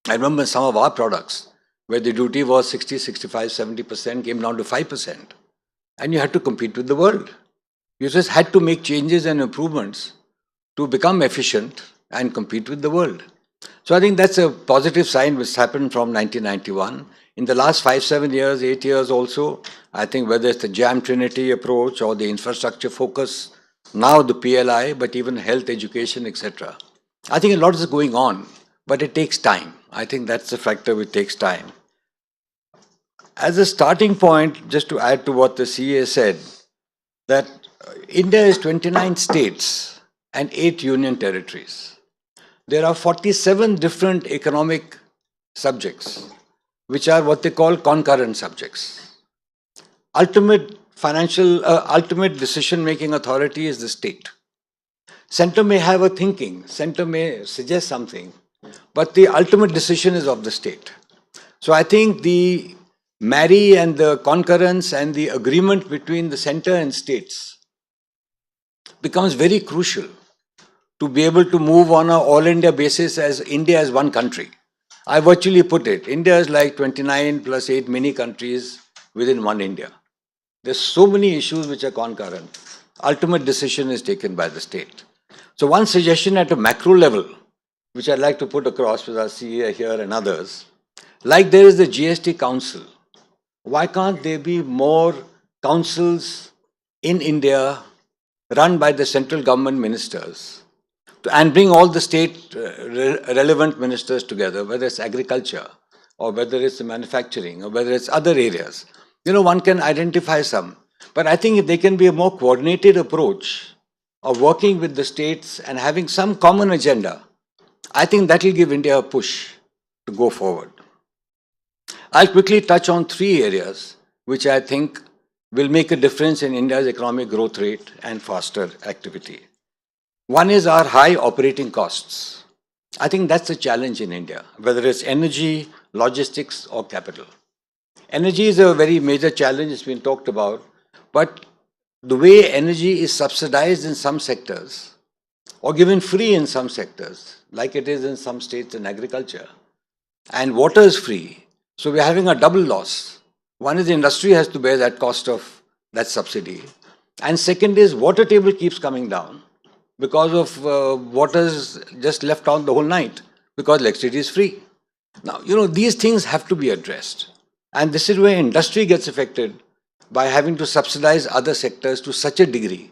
I remember some of our products where the duty was 60, 65, 70% came down to 5%. And you had to compete with the world. You just had to make changes and improvements to become efficient and compete with the world. So I think that's a positive sign which happened from 1991. In the last 5, 7 years, 8 years also, I think whether it's the Jam Trinity approach or the infrastructure focus, now the PLI, but even health, education, etc. I think a lot is going on, but it takes time. I think that's the factor which takes time. As a starting point, just to add to what the CA said, that India is 29 states and 8 union territories. There are 47 different economic subjects, which are what they call concurrent subjects. Ultimate decision-making authority is the state. Center may have a thinking, center may suggest something, but the ultimate decision is of the state. So I think the marry and the concurrence and the agreement between the center and states becomes very crucial to be able to move on an all-India basis as India as one country. I virtually put it, India is like 29 plus 8 mini countries within one India. There's so many issues which are concurrent. Ultimate decision is taken by the state. So one suggestion at a macro level, which I'd like to put across with our CA here and others, like there is the GST Council. Why can't there be more councils in India run by the central government ministers and bring all the state relevant ministers together, whether it's agriculture or whether it's manufacturing or whether it's other areas? You know, one can identify some. But I think if there can be a more coordinated approach of working with the states and having some common agenda, I think that will give India a push to go forward. I'll quickly touch on three areas which I think will make a difference in India's economic growth rate and faster activity. One is our high operating costs. I think that's a challenge in India, whether it's energy, logistics, or capital. Energy is a very major challenge, it's been talked about, but the way energy is subsidized in some sectors or given free in some sectors, like it is in some states in agriculture, and water is free, so we're having a double loss. One is the industry has to bear that cost of that subsidy, and second is water table keeps coming down because of water's just left on the whole night because electricity is free. Now, these things have to be addressed. And this is where industry gets affected by having to subsidize other sectors to such a degree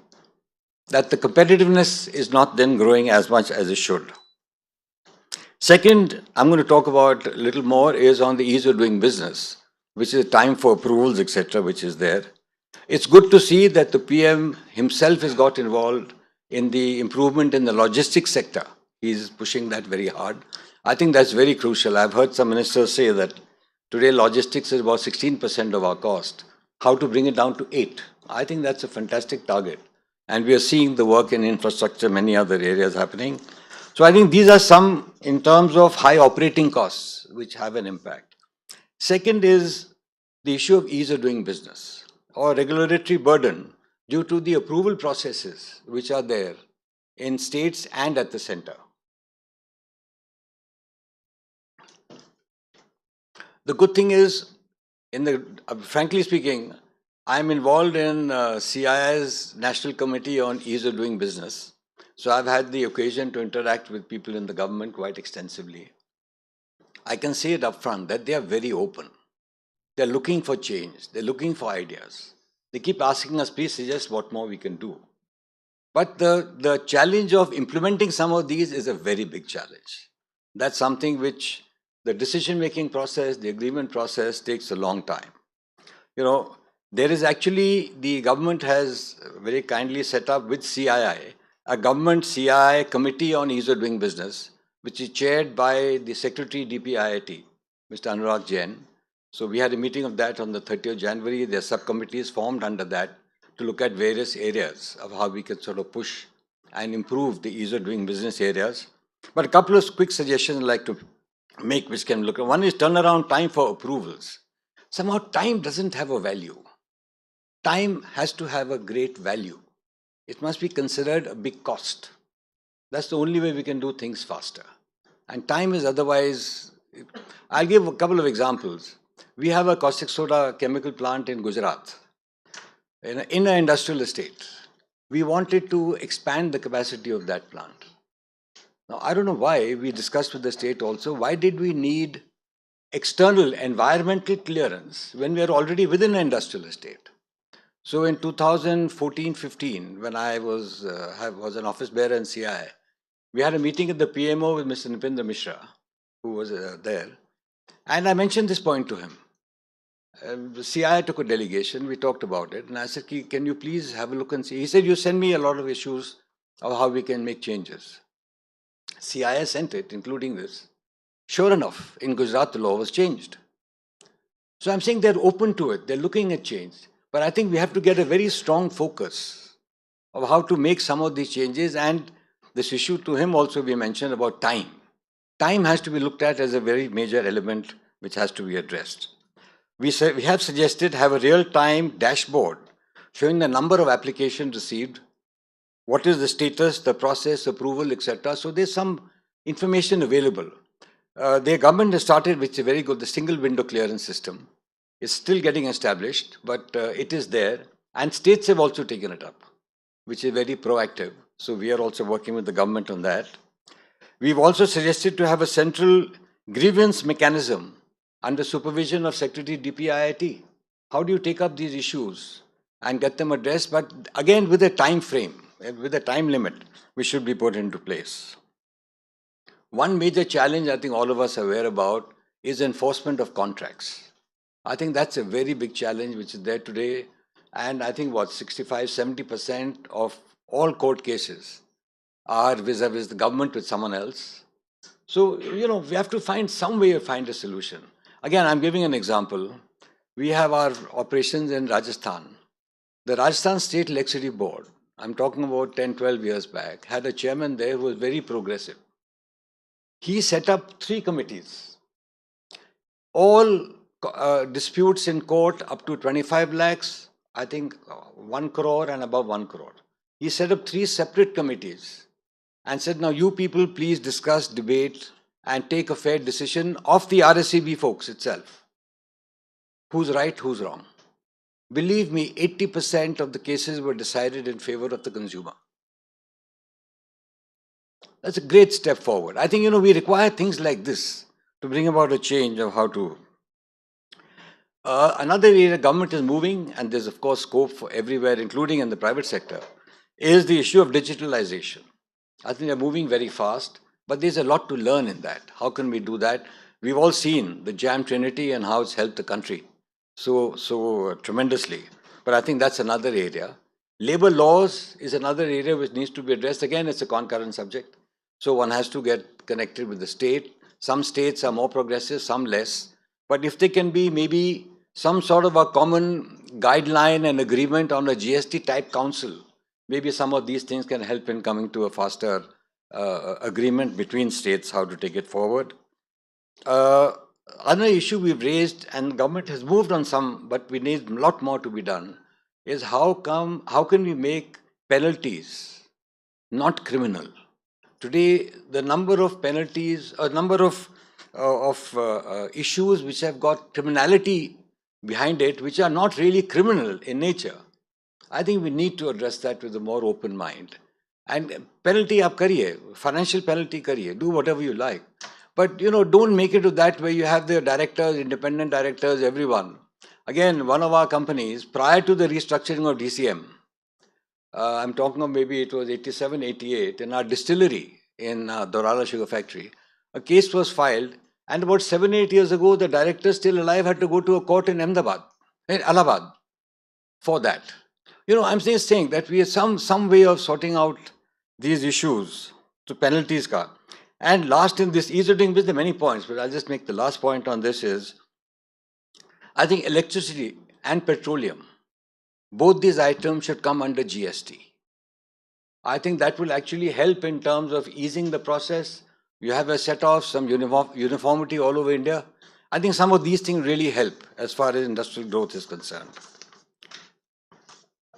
that the competitiveness is not then growing as much as it should. Second, I'm going to talk about a little more is on the ease of doing business, which is time for approvals, etc., which is there. It's good to see that the PM himself has got involved in the improvement in the logistics sector. He's pushing that very hard. I think that's very crucial. I've heard some ministers say that today logistics is about 16% of our cost. How to bring it down to 8? I think that's a fantastic target. And we are seeing the work in infrastructure, many other areas happening. So I think these are some in terms of high operating costs, which have an impact. Second is the issue of ease of doing business or regulatory burden due to the approval processes which are there in states and at the center. The good thing is, frankly speaking, I'm involved in CII's National Committee on Ease of Doing Business. So I've had the occasion to interact with people in the government quite extensively. I can say it upfront that they are very open. They're looking for change. They're looking for ideas. They keep asking us, please suggest what more we can do. But the challenge of implementing some of these is a very big challenge. That's something which the decision-making process, the agreement process takes a long time. There is actually, the government has very kindly set up with CII, a government CII committee on ease of doing business, which is chaired by the Secretary DPIIT, Mr. Anurag Jain. So we had a meeting of that on the 30th of January. There are subcommittees formed under that to look at various areas of how we can sort of push and improve the ease of doing business areas. But a couple of quick suggestions I'd like to make which can look at. One is turnaround time for approvals. Somehow time doesn't have a value. Time has to have a great value. It must be considered a big cost. That's the only way we can do things faster. And time is otherwise, I'll give a couple of examples. We have a caustic soda chemical plant in Gujarat, in an industrial estate. We wanted to expand the capacity of that plant. Now, I don't know why, we discussed with the state also, why did we need external environmental clearance when we are already within an industrial estate? So in 2014-15, when I was an office bearer in CI, we had a meeting at the PMO with Mr. Nipendra Mishra, who was there. And I mentioned this point to him. The CI took a delegation, we talked about it, and I said, can you please have a look and see? He said, you send me a lot of issues of how we can make changes. CI sent it, including this. Sure enough, in Gujarat, the law was changed. So I'm saying they're open to it, they're looking at change. But I think we have to get a very strong focus of how to make some of these changes, and this issue to him also we mentioned about time. Time has to be looked at as a very major element which has to be addressed. We have suggested have a real-time dashboard showing the number of applications received, what is the status, the process, approval, etc. So there's some information available. The government has started, which is very good, the single window clearance system. It's still getting established, but it is there. And states have also taken it up, which is very proactive. So we are also working with the government on that. We've also suggested to have a central grievance mechanism under supervision of Secretary DPIIT. How do you take up these issues and get them addressed? But again, with a time frame, with a time limit, which should be put into place. One major challenge I think all of us are aware about is enforcement of contracts. I think that's a very big challenge which is there today. And I think 65-70% of all court cases are vis-a-vis the government with someone else. So, we have to find some way to find a solution. Again, I'm giving an example. We have our operations in Rajasthan. The Rajasthan State Electricity Board, I'm talking about 10, 12 years back, had a chairman there who was very progressive. He set up 3 committees. All disputes in court up to 25 lakhs, I think 1 crore and above 1 crore. He set up 3 separate committees and said, now you people please discuss, debate, and take a fair decision of the RSCB folks itself. Who's right, who's wrong? Believe me, 80% of the cases were decided in favor of the consumer. That's a great step forward. I think, we require things like this to bring about a change of how to. Another area government is moving, and there's of course scope for everywhere, including in the private sector, is the issue of digitalization. I think they're moving very fast, but there's a lot to learn in that. How can we do that? We've all seen the Jam Trinity and how it's helped the country so tremendously. But I think that's another area. Labor laws is another area which needs to be addressed. Again, it's a concurrent subject. So one has to get connected with the state. Some states are more progressive, some less. But if there can be maybe some sort of a common guideline and agreement on a GST type council, maybe some of these things can help in coming to a faster agreement between states how to take it forward. Another issue we've raised, and government has moved on some, but we need a lot more to be done, is how can we make penalties not criminal? Today, the number of penalties, a number of issues which have got criminality behind it, which are not really criminal in nature. I think we need to address that with a more open mind. And penalty aap kariye, financial penalty kariye, do whatever you like. But don't make it to that where you have the directors, independent directors, everyone. Again, one of our companies, prior to the restructuring of DCM, I'm talking of maybe it was 87, 88, in our distillery in Dorala Sugar Factory, a case was filed, and about 7, 8 years ago, the director still alive had to go to a court in Allahabad for that. I'm saying that we have some way of sorting out these issues to penalties ka. And last in this ease of doing business, there are many points, but I'll just make the last point on this is, I think electricity and petroleum, both these items should come under GST. I think that will actually help in terms of easing the process. You have a set of some uniformity all over India. I think some of these things really help as far as industrial growth is concerned.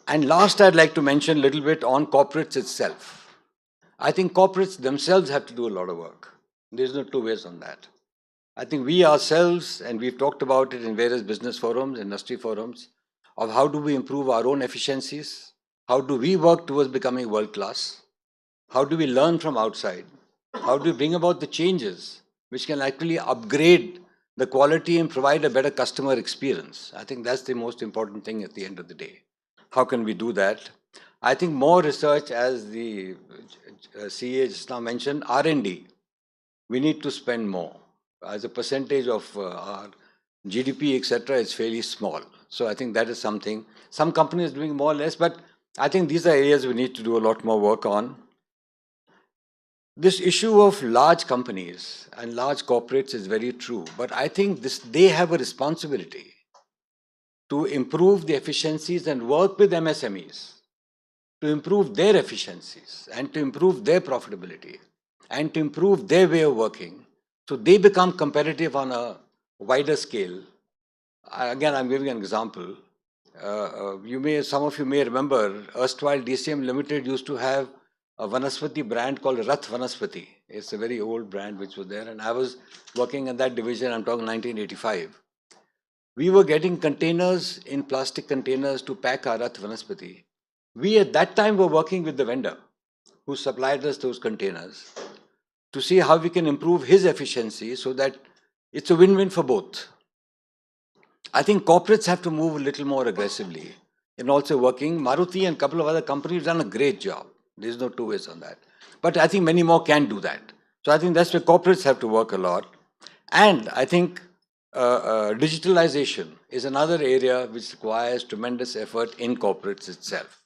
And last, I'd like to mention a little bit on corporates itself. I think corporates themselves have to do a lot of work. There's no two ways on that. I think we ourselves, and we've talked about it in various business forums, industry forums, of how do we improve our own efficiencies? How do we work towards becoming world class? How do we learn from outside? How do we bring about the changes which can actually upgrade the quality and provide a better customer experience? I think that's the most important thing at the end of the day. How can we do that? I think more research, as the CA just now mentioned, R&D. We need to spend more. As a percentage of our GDP, etc., it's fairly small. So I think that is something. Some companies are doing more or less, but I think these are areas we need to do a lot more work on. This issue of large companies and large corporates is very true, but I think they have a responsibility to improve the efficiencies and work with MSMEs to improve their efficiencies and to improve their profitability and to improve their way of working so they become competitive on a wider scale. Again, I'm giving an example. Some of you may remember, erstwhile DCM Limited used to have a Vanaspati brand called Rath Vanaspati. It's a very old brand which was there, and I was working in that division, I'm talking 1985. We were getting containers in plastic containers to pack our Rath Vanaspati. We at that time were working with the vendor who supplied us those containers to see how we can improve his efficiency so that it's a win-win for both. I think corporates have to move a little more aggressively in also working. Maruti and a couple of other companies have done a great job. There's no two ways on that. But I think many more can do that. So I think that's where corporates have to work a lot. And I think digitalization is another area which requires tremendous effort in corporates itself.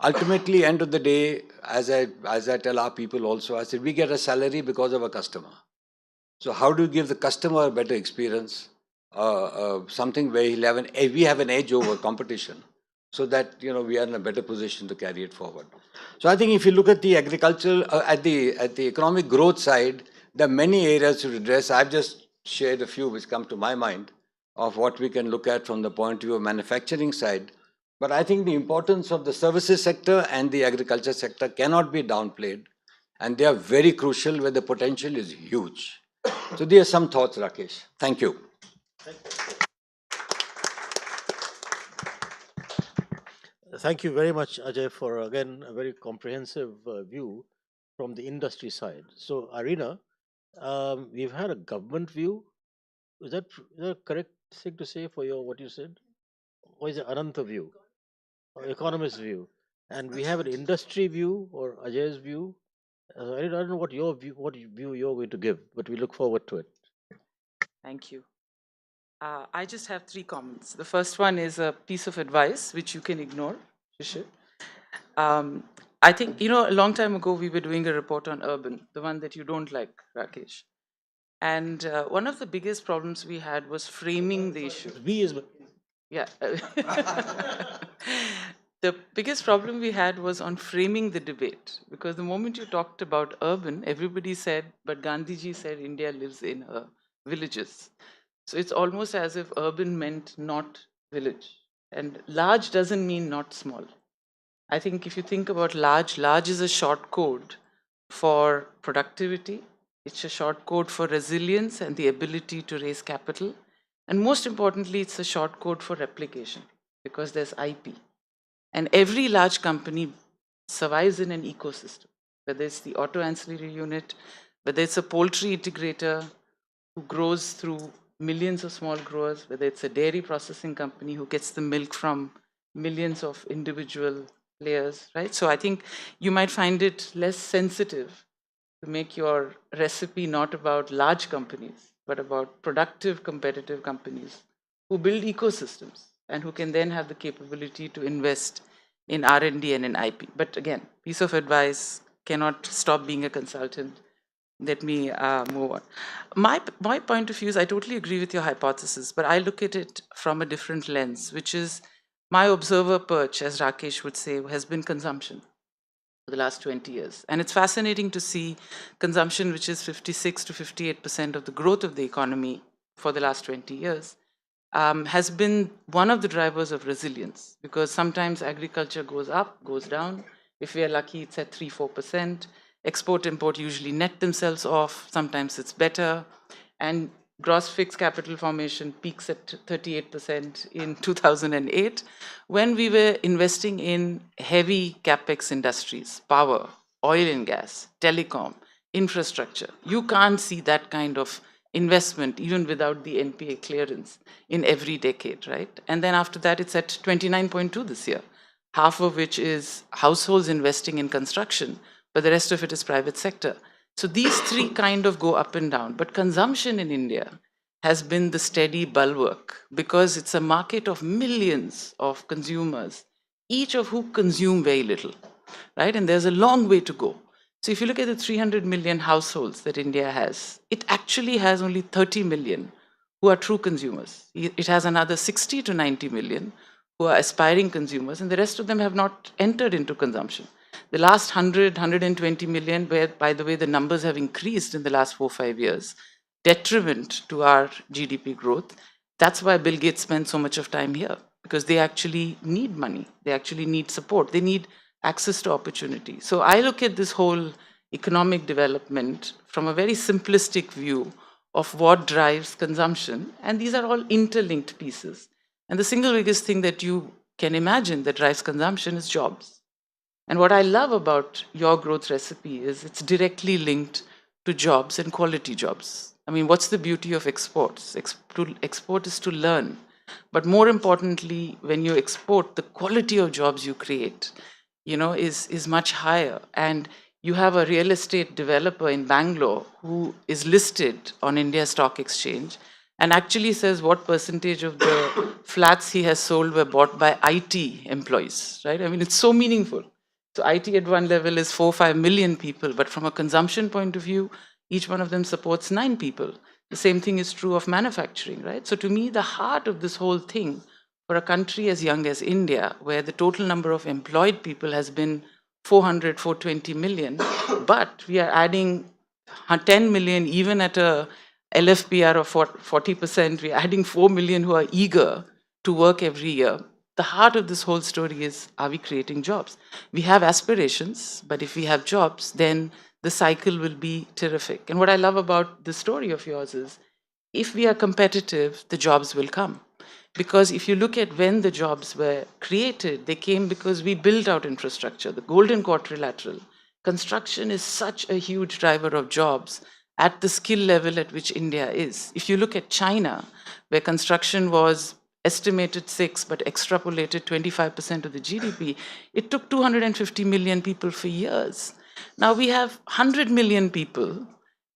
Ultimately, end of the day, as I tell our people also, I said, we get a salary because of a customer. So how do you give the customer a better experience? Something where we have an edge over competition, so that we are in a better position to carry it forward. So I think if you look at the agricultural, at the economic growth side, there are many areas to address. I've just shared a few which come to my mind of what we can look at from the point of view of manufacturing side. But I think the importance of the services sector and the agriculture sector cannot be downplayed, and they are very crucial where the potential is huge. So there are some thoughts, Rakesh. Thank you. Thank you very much, Ajay, for again a very comprehensive view from the industry side. So, Ireena, we've had a government view. Is that correct thing to say for your what you said, or is it Anantha view, or economist view? And we have an industry view or Ajay's view. I don't know what your view, view you're going to give, but we look forward to it. Thank you. I just have 3 comments. The first one is a piece of advice which you can ignore, Shishir. I think, a long time ago we were doing a report on urban, the one that you don't like, Rakesh. And one of the biggest problems we had was framing the issue. We is Yeah. The biggest problem we had was on framing the debate, because the moment you talked about urban, everybody said, but Gandhiji said India lives in villages. So it's almost as if urban meant not village. And large doesn't mean not small. I think if you think about large is a short code for productivity. It's a short code for resilience and the ability to raise capital. And most importantly, it's a short code for replication, because there's IP. And every large company survives in an ecosystem, whether it's the auto ancillary unit, whether it's a poultry integrator who grows through millions of small growers, whether it's a dairy processing company who gets the milk from millions of individual players, right? So I think you might find it less sensitive to make your recipe not about large companies, but about productive, competitive companies who build ecosystems and who can then have the capability to invest in R&D and in IP. But again, piece of advice, cannot stop being a consultant. Let me move on. My point of view is I totally agree with your hypothesis, but I look at it from a different lens, which is my observer perch, as Rakesh would say, has been consumption for the last 20 years. And it's fascinating to see consumption, which is 56 to 58% of the growth of the economy for the last 20 years, has been one of the drivers of resilience, because sometimes agriculture goes up, goes down. If we are lucky, it's at 3-4%. Export import usually net themselves off. Sometimes it's better. And gross fixed capital formation peaks at 38% in 2008, when we were investing in heavy capex industries, power, oil and gas, telecom, infrastructure. You can't see that kind of investment even without the NPA clearance in every decade, right? And then after that, it's at 29.2 this year, half of which is households investing in construction, but the rest of it is private sector. So these 3 kind of go up and down. But consumption in India has been the steady bulwark, because it's a market of millions of consumers, each of who consume very little, right? And there's a long way to go. So if you look at the 300 million households that India has, it actually has only 30 million who are true consumers. It has another 60 to 90 million who are aspiring consumers, and the rest of them have not entered into consumption. The last 120 million, where, by the way, the numbers have increased in the last 4-5 years, detriment to our GDP growth. That's why Bill Gates spends so much of time here, because they actually need money. They actually need support. They need access to opportunity. So I look at this whole economic development from a very simplistic view of what drives consumption. And these are all interlinked pieces. And the single biggest thing that you can imagine that drives consumption is jobs. And what I love about your growth recipe is it's directly linked to jobs and quality jobs. I mean, what's the beauty of exports? Export is to learn. But more importantly, when you export, the quality of jobs you create, is much higher. And you have a real estate developer in Bangalore who is listed on India Stock Exchange and actually says what percentage of the flats he has sold were bought by IT employees, right? I mean, it's so meaningful. So IT at one level is 4-5 million people, but from a consumption point of view, Each one of them supports 9 people. The same thing is true of manufacturing, right? So to me, the heart of this whole thing for a country as young as India, where the total number of employed people has been 400, 420 million, but we are adding 10 million even at a LFPR of 40%, we're adding 4 million who are eager to work every year. The heart of this whole story is, are we creating jobs? We have aspirations, but if we have jobs, then the cycle will be terrific. And what I love about the story of yours is, if we are competitive, the jobs will come. Because if you look at when the jobs were created, they came because we built out infrastructure. The Golden Quadrilateral. Construction is such a huge driver of jobs at the skill level at which India is. If you look at China, where construction was estimated 6 but extrapolated 25% of the GDP, it took 250 million people for years. Now we have 100 million people,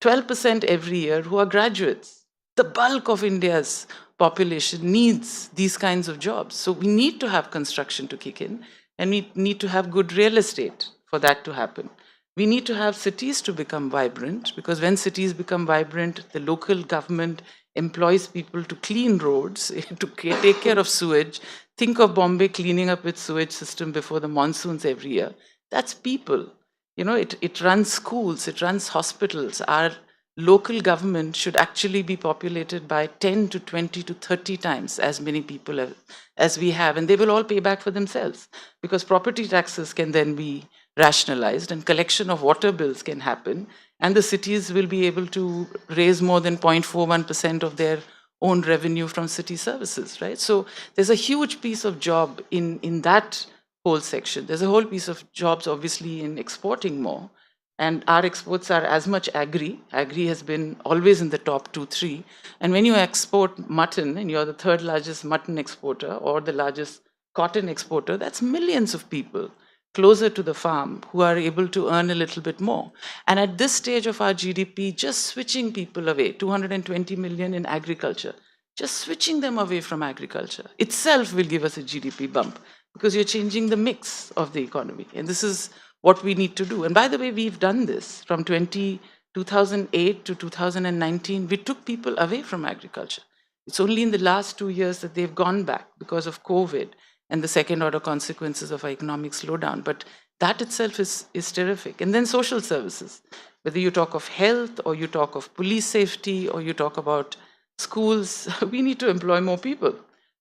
12% every year, who are graduates. The bulk of India's population needs these kinds of jobs. So we need to have construction to kick in, and we need to have good real estate for that to happen. We need to have cities to become vibrant, because when cities become vibrant, the local government employs people to clean roads, to take care of sewage. Think of Bombay cleaning up its sewage system before the monsoons every year. That's people. You know, it runs schools, it runs hospitals. Our local government should actually be populated by 10 to 20 to 30 times as many people as we have, and they will all pay back for themselves, because property taxes can then be rationalized and collection of water bills can happen, and the cities will be able to raise more than 0.41% of their own revenue from city services, right? So there's a huge piece of job in that whole section. There's a whole piece of jobs, obviously, in exporting more. And our exports are as much agri. Agri has been always in the top 2, 3. And when you export mutton, and you're the 3rd largest mutton exporter or the largest cotton exporter, that's millions of people closer to the farm who are able to earn a little bit more. And at this stage of our GDP, just switching people away, 220 million in agriculture, just switching them away from agriculture itself will give us a GDP bump, because you're changing the mix of the economy. And this is what we need to do. And by the way, we've done this from 2008 to 2019. We took people away from agriculture. It's only in the last 2 years that they've gone back because of COVID and the second order consequences of our economic slowdown. But that itself is terrific. And then social services, whether you talk of health or you talk of police safety or you talk about schools, we need to employ more people,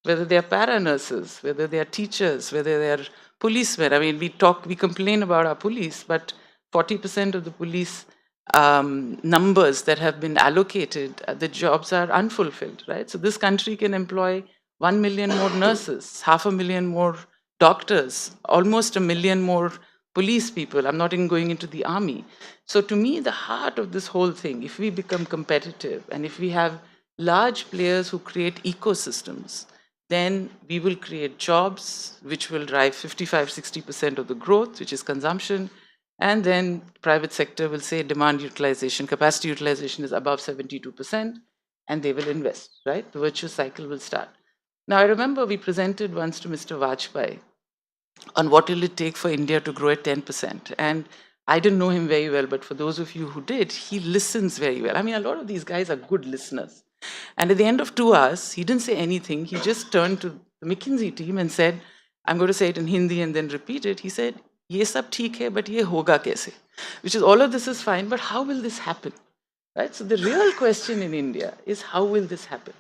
whether they are para-nurses, whether they are teachers, whether they are policemen. I mean, we complain about our police, but 40% of the police numbers that have been allocated, the jobs are unfulfilled, right? So this country can employ 1 million more nurses, 500,000 more doctors, almost 1 million more police people. I'm not even going into the army. So to me, the heart of this whole thing, if we become competitive and if we have large players who create ecosystems, then we will create jobs which will drive 55-60% of the growth, which is consumption. And then private sector will say demand utilization, capacity utilization is above 72%, and they will invest, right? The virtuous cycle will start. Now, I remember we presented once to Mr. Vajpayee on what will it take for India to grow at 10%. And I didn't know him very well, but for those of you who did, he listens very well. I mean, a lot of these guys are good listeners. And at the end of 2 hours, he didn't say anything. He just turned to the McKinsey team and said, I'm going to say it in Hindi and then repeat it. He said, ye sab theek hai, but ye hoga kaise? Which is, all of this is fine, but how will this happen? Right? So the real question in India is, how will this happen?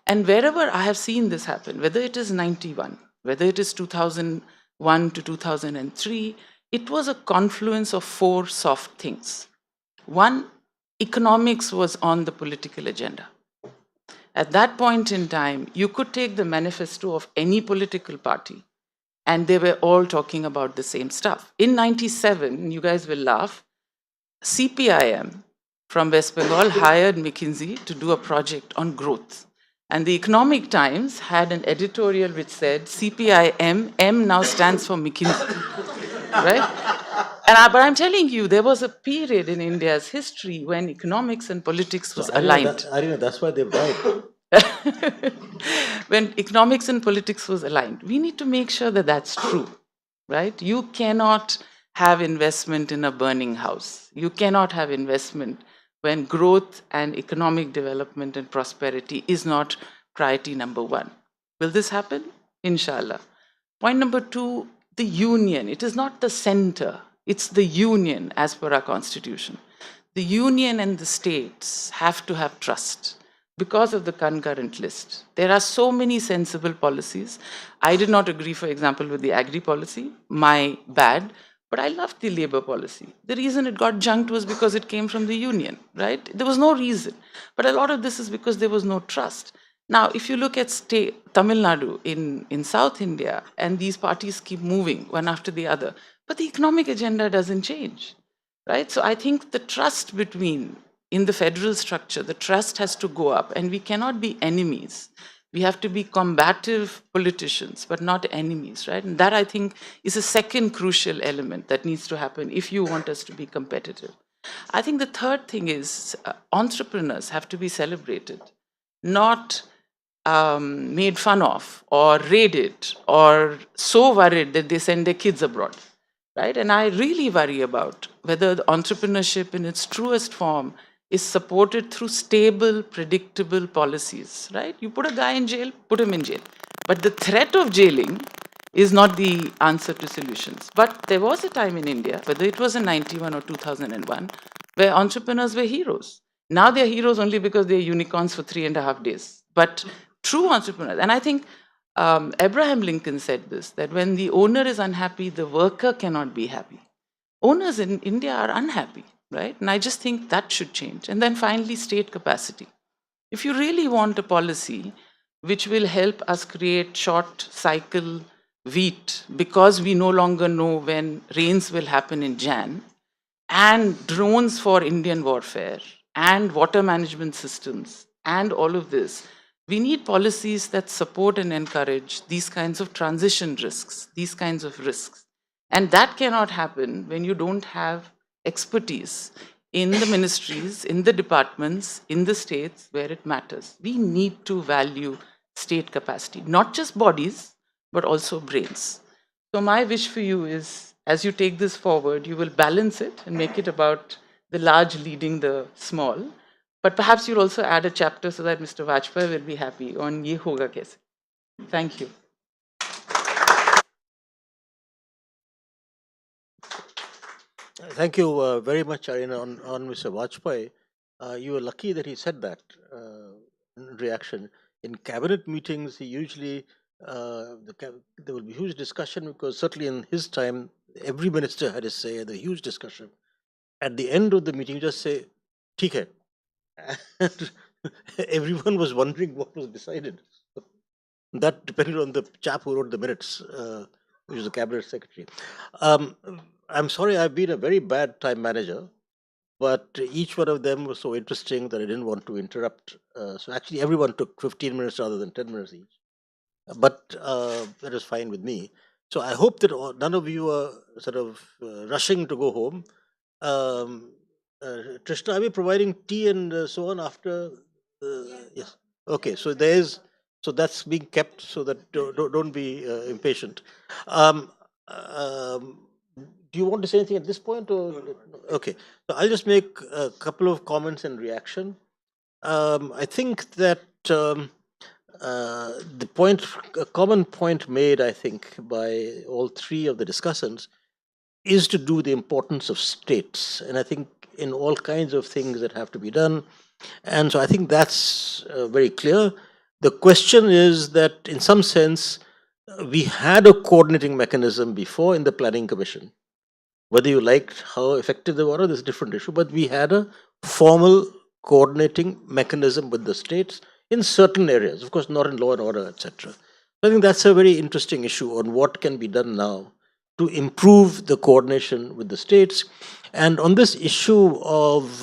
And wherever I have seen this happen, whether it is 91, whether it is 2001 to 2003, it was a confluence of 4 soft things. One, economics was on the political agenda. At that point in time, you could take the manifesto of any political party, and they were all talking about the same stuff. In 97, you guys will laugh, CPIM from West Bengal hired McKinsey to do a project on growth. And the Economic Times had an editorial which said, CPIM, M now stands for McKinsey, right? But I'm telling you, there was a period in India's history when economics and politics was aligned. Ireena, that's why they've died. When economics and politics was aligned. We need to make sure that that's true, right? You cannot have investment in a burning house. You cannot have investment when growth and economic development and prosperity is not priority number one. Will this happen? Inshallah. Point number two, the union. It is not the center, it's the union as per our constitution. The union and the states have to have trust because of the concurrent list. There are so many sensible policies. I did not agree, for example, with the agri policy, my bad, but I loved the labor policy. The reason it got junked was because it came from the union, right? There was no reason. But a lot of this is because there was no trust. Now, if you look at Tamil Nadu in South India, and these parties keep moving one after the other, but the economic agenda doesn't change, right? So I think the trust in the federal structure, the trust has to go up, and we cannot be enemies. We have to be combative politicians, but not enemies, right? And that, I think, is a second crucial element that needs to happen if you want us to be competitive. I think the third thing is entrepreneurs have to be celebrated, not made fun of or raided or so worried that they send their kids abroad, right? And I really worry about whether the entrepreneurship in its truest form is supported through stable, predictable policies, right? You put a guy in jail, put him in jail. But the threat of jailing is not the answer to solutions. But there was a time in India, whether it was in 91 or 2001, where entrepreneurs were heroes. Now they're heroes only because they're unicorns for 3.5 days. But true entrepreneurs, and I think Abraham Lincoln said this, that when the owner is unhappy, the worker cannot be happy. Owners in India are unhappy, right? And I just think that should change. And then finally, state capacity. If you really want a policy which will help us create short cycle wheat, because we no longer know when rains will happen in Jan, and drones for Indian warfare, and water management systems, and all of this, we need policies that support and encourage these kinds of transition risks, these kinds of risks. And that cannot happen when you don't have expertise in the ministries, in the departments, in the states where it matters. We need to value state capacity, not just bodies, but also brains. So my wish for you is, as you take this forward, you will balance it and make it about the large leading the small. But perhaps you'll also add a chapter so that Mr. Vajpayee will be happy on Ye Hoga Kaise. Thank you. Thank you very much, Ireena, on Mr. Vajpayee. You were lucky that he said that in reaction. In cabinet meetings, he usually, there will be huge discussion because certainly in his time, every minister had a say, the huge discussion. At the end of the meeting, you just say, "Theek hai." And everyone was wondering what was decided. That depended on the chap who wrote the minutes, which was the cabinet secretary. Um, I'm sorry, I've been a very bad time manager, but each one of them was so interesting that I didn't want to interrupt. So actually, everyone took 15 minutes rather than 10 minutes each. But that is fine with me. So I hope that none of you are sort of rushing to go home. Trishna, are we providing tea and so on after? Yes. Okay, so that's being kept so that don't be impatient. Um, um, do you want to say anything at this point? Or okay, so I'll just make a couple of comments in reaction. I think that the point, a common point made, I think, by all three of the discussants is to do the importance of states. And I think in all kinds of things that have to be done. And so I think that's very clear. The question is that in some sense, we had a coordinating mechanism before in the Planning Commission. Whether you liked how effective they were, is a different issue, but we had a formal coordinating mechanism with the states in certain areas, of course, not in law and order, etc. I think that's a very interesting issue on what can be done now to improve the coordination with the states. And on this issue of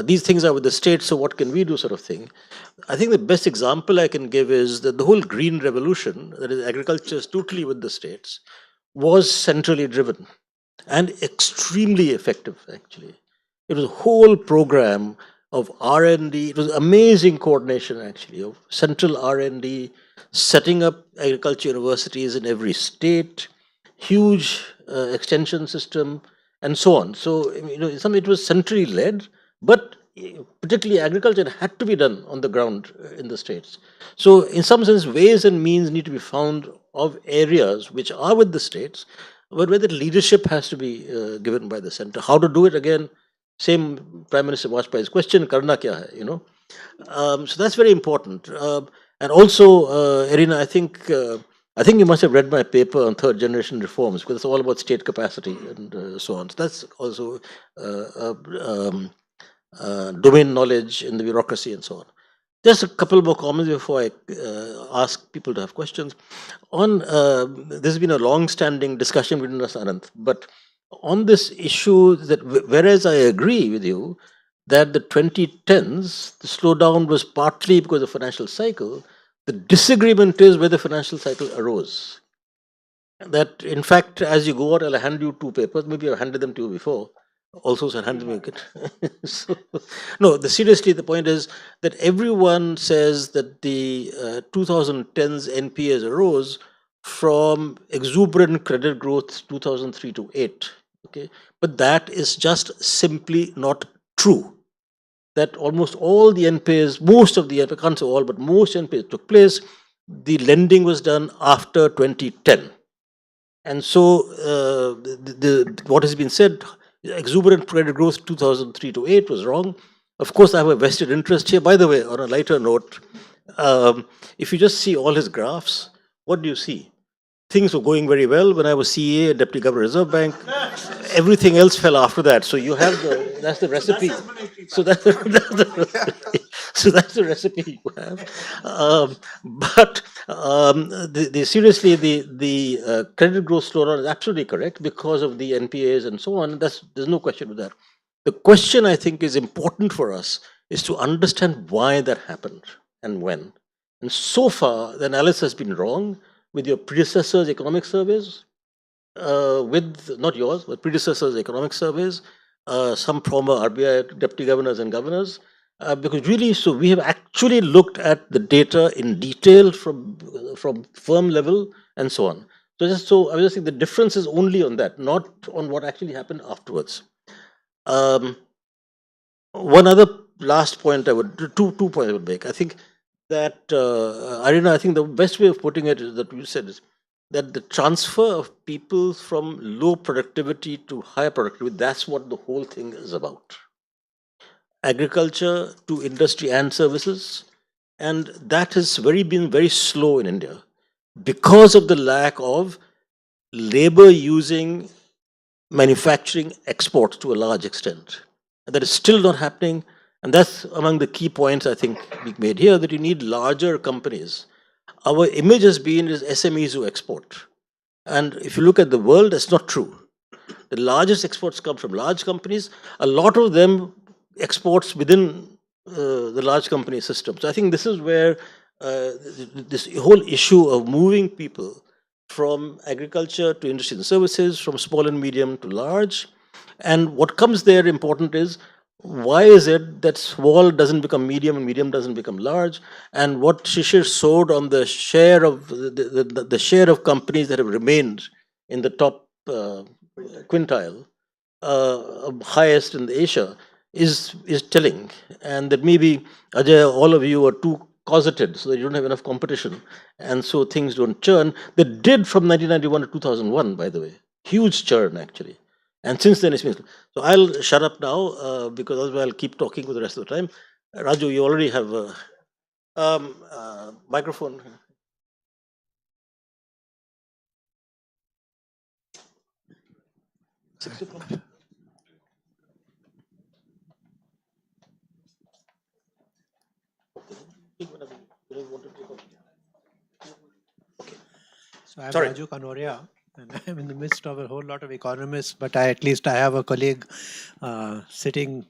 these things are with the states, so what can we do, sort of thing. I think the best example I can give is that the whole green revolution, that is, agriculture is totally with the states, was centrally driven and extremely effective, actually. It was a whole program of R&D. It was amazing coordination, actually, of central R&D, setting up agriculture universities in every state, huge extension system, and so on. So, it was centrally led, But particularly agriculture had to be done on the ground in the states. So, in some sense, ways and means need to be found of areas which are with the states, but where the leadership has to be given by the center. How to do it again? Same Prime Minister Vajpayee's question, "Karna kya hai?" So that's very important. And also, Ireena, I think you must have read my paper on third generation reforms, because it's all about state capacity and so on. So that's also uh, um, domain knowledge in the bureaucracy and so on. Just a couple more comments before I ask people to have questions. On this has been a long-standing discussion between us, Ananth, but on this issue, that whereas I agree with you that the 2010s, the slowdown was partly because of the financial cycle, the disagreement is where the financial cycle arose. That, in fact, as you go out, I'll hand you two papers. Maybe I've handed them to you before. Also, so hand me it. So, no, seriously, the point is that everyone says that the 2010s NPAs arose from exuberant credit growth 2003 to 8. Okay, but that is just simply not true. That almost all the NPAs, most of the, I can't say all, but most NPAs took place. The lending was done after 2010. And so, what has been said, exuberant credit growth 2003 to 8 was wrong. Of course, I have a vested interest here. By the way, on a lighter note, if you just see all his graphs, what do you see? Things were going very well when I was CA, Deputy Governor of Reserve Bank. Everything else fell after that. So you have that's the recipe. So that's the recipe you have. But seriously, the credit growth slowdown is absolutely correct because of the NPAs and so on. There's no question with that. The question I think is important for us is to understand why that happened and when. And so far, the analysis has been wrong with your predecessors' economic surveys, with not yours, but predecessors' economic surveys, some former RBI deputy governors and governors, because really, so we have actually looked at the data in detail from firm level and so on. So I was just saying the difference is only on that, not on what actually happened afterwards. One other last point two points I would make. I think that Ireena, I think the best way of putting it is that you said is that the transfer of people from low productivity to higher productivity, that's what the whole thing is about. Agriculture to industry and services, and that has been very slow in India because of the lack of labor using manufacturing exports to a large extent. That is still not happening. And that's among the key points I think we made here, that you need larger companies. Our image has been is SMEs who export. And if you look at the world, that's not true. The largest exports come from large companies. A lot of them exports within the large company system. So I think this is where this whole issue of moving people from agriculture to industry and services, from small and medium to large. And what comes there important is, why is it that small doesn't become medium and medium doesn't become large? And what Shishir showed on the share of the share of companies that have remained in the top quintile, highest in Asia, is telling. And that maybe, Ajay, all of you are too cosseted, so that you don't have enough competition, and so things don't churn. They did from 1991 to 2001, by the way. Huge churn, actually. And since then, it's been. So I'll shut up now, because otherwise I'll keep talking for the rest of the time. Raju, you already have a microphone. So I'm Sorry. Raju Kanoria, and I'm in the midst of a whole lot of economists, but at least I have a colleague sitting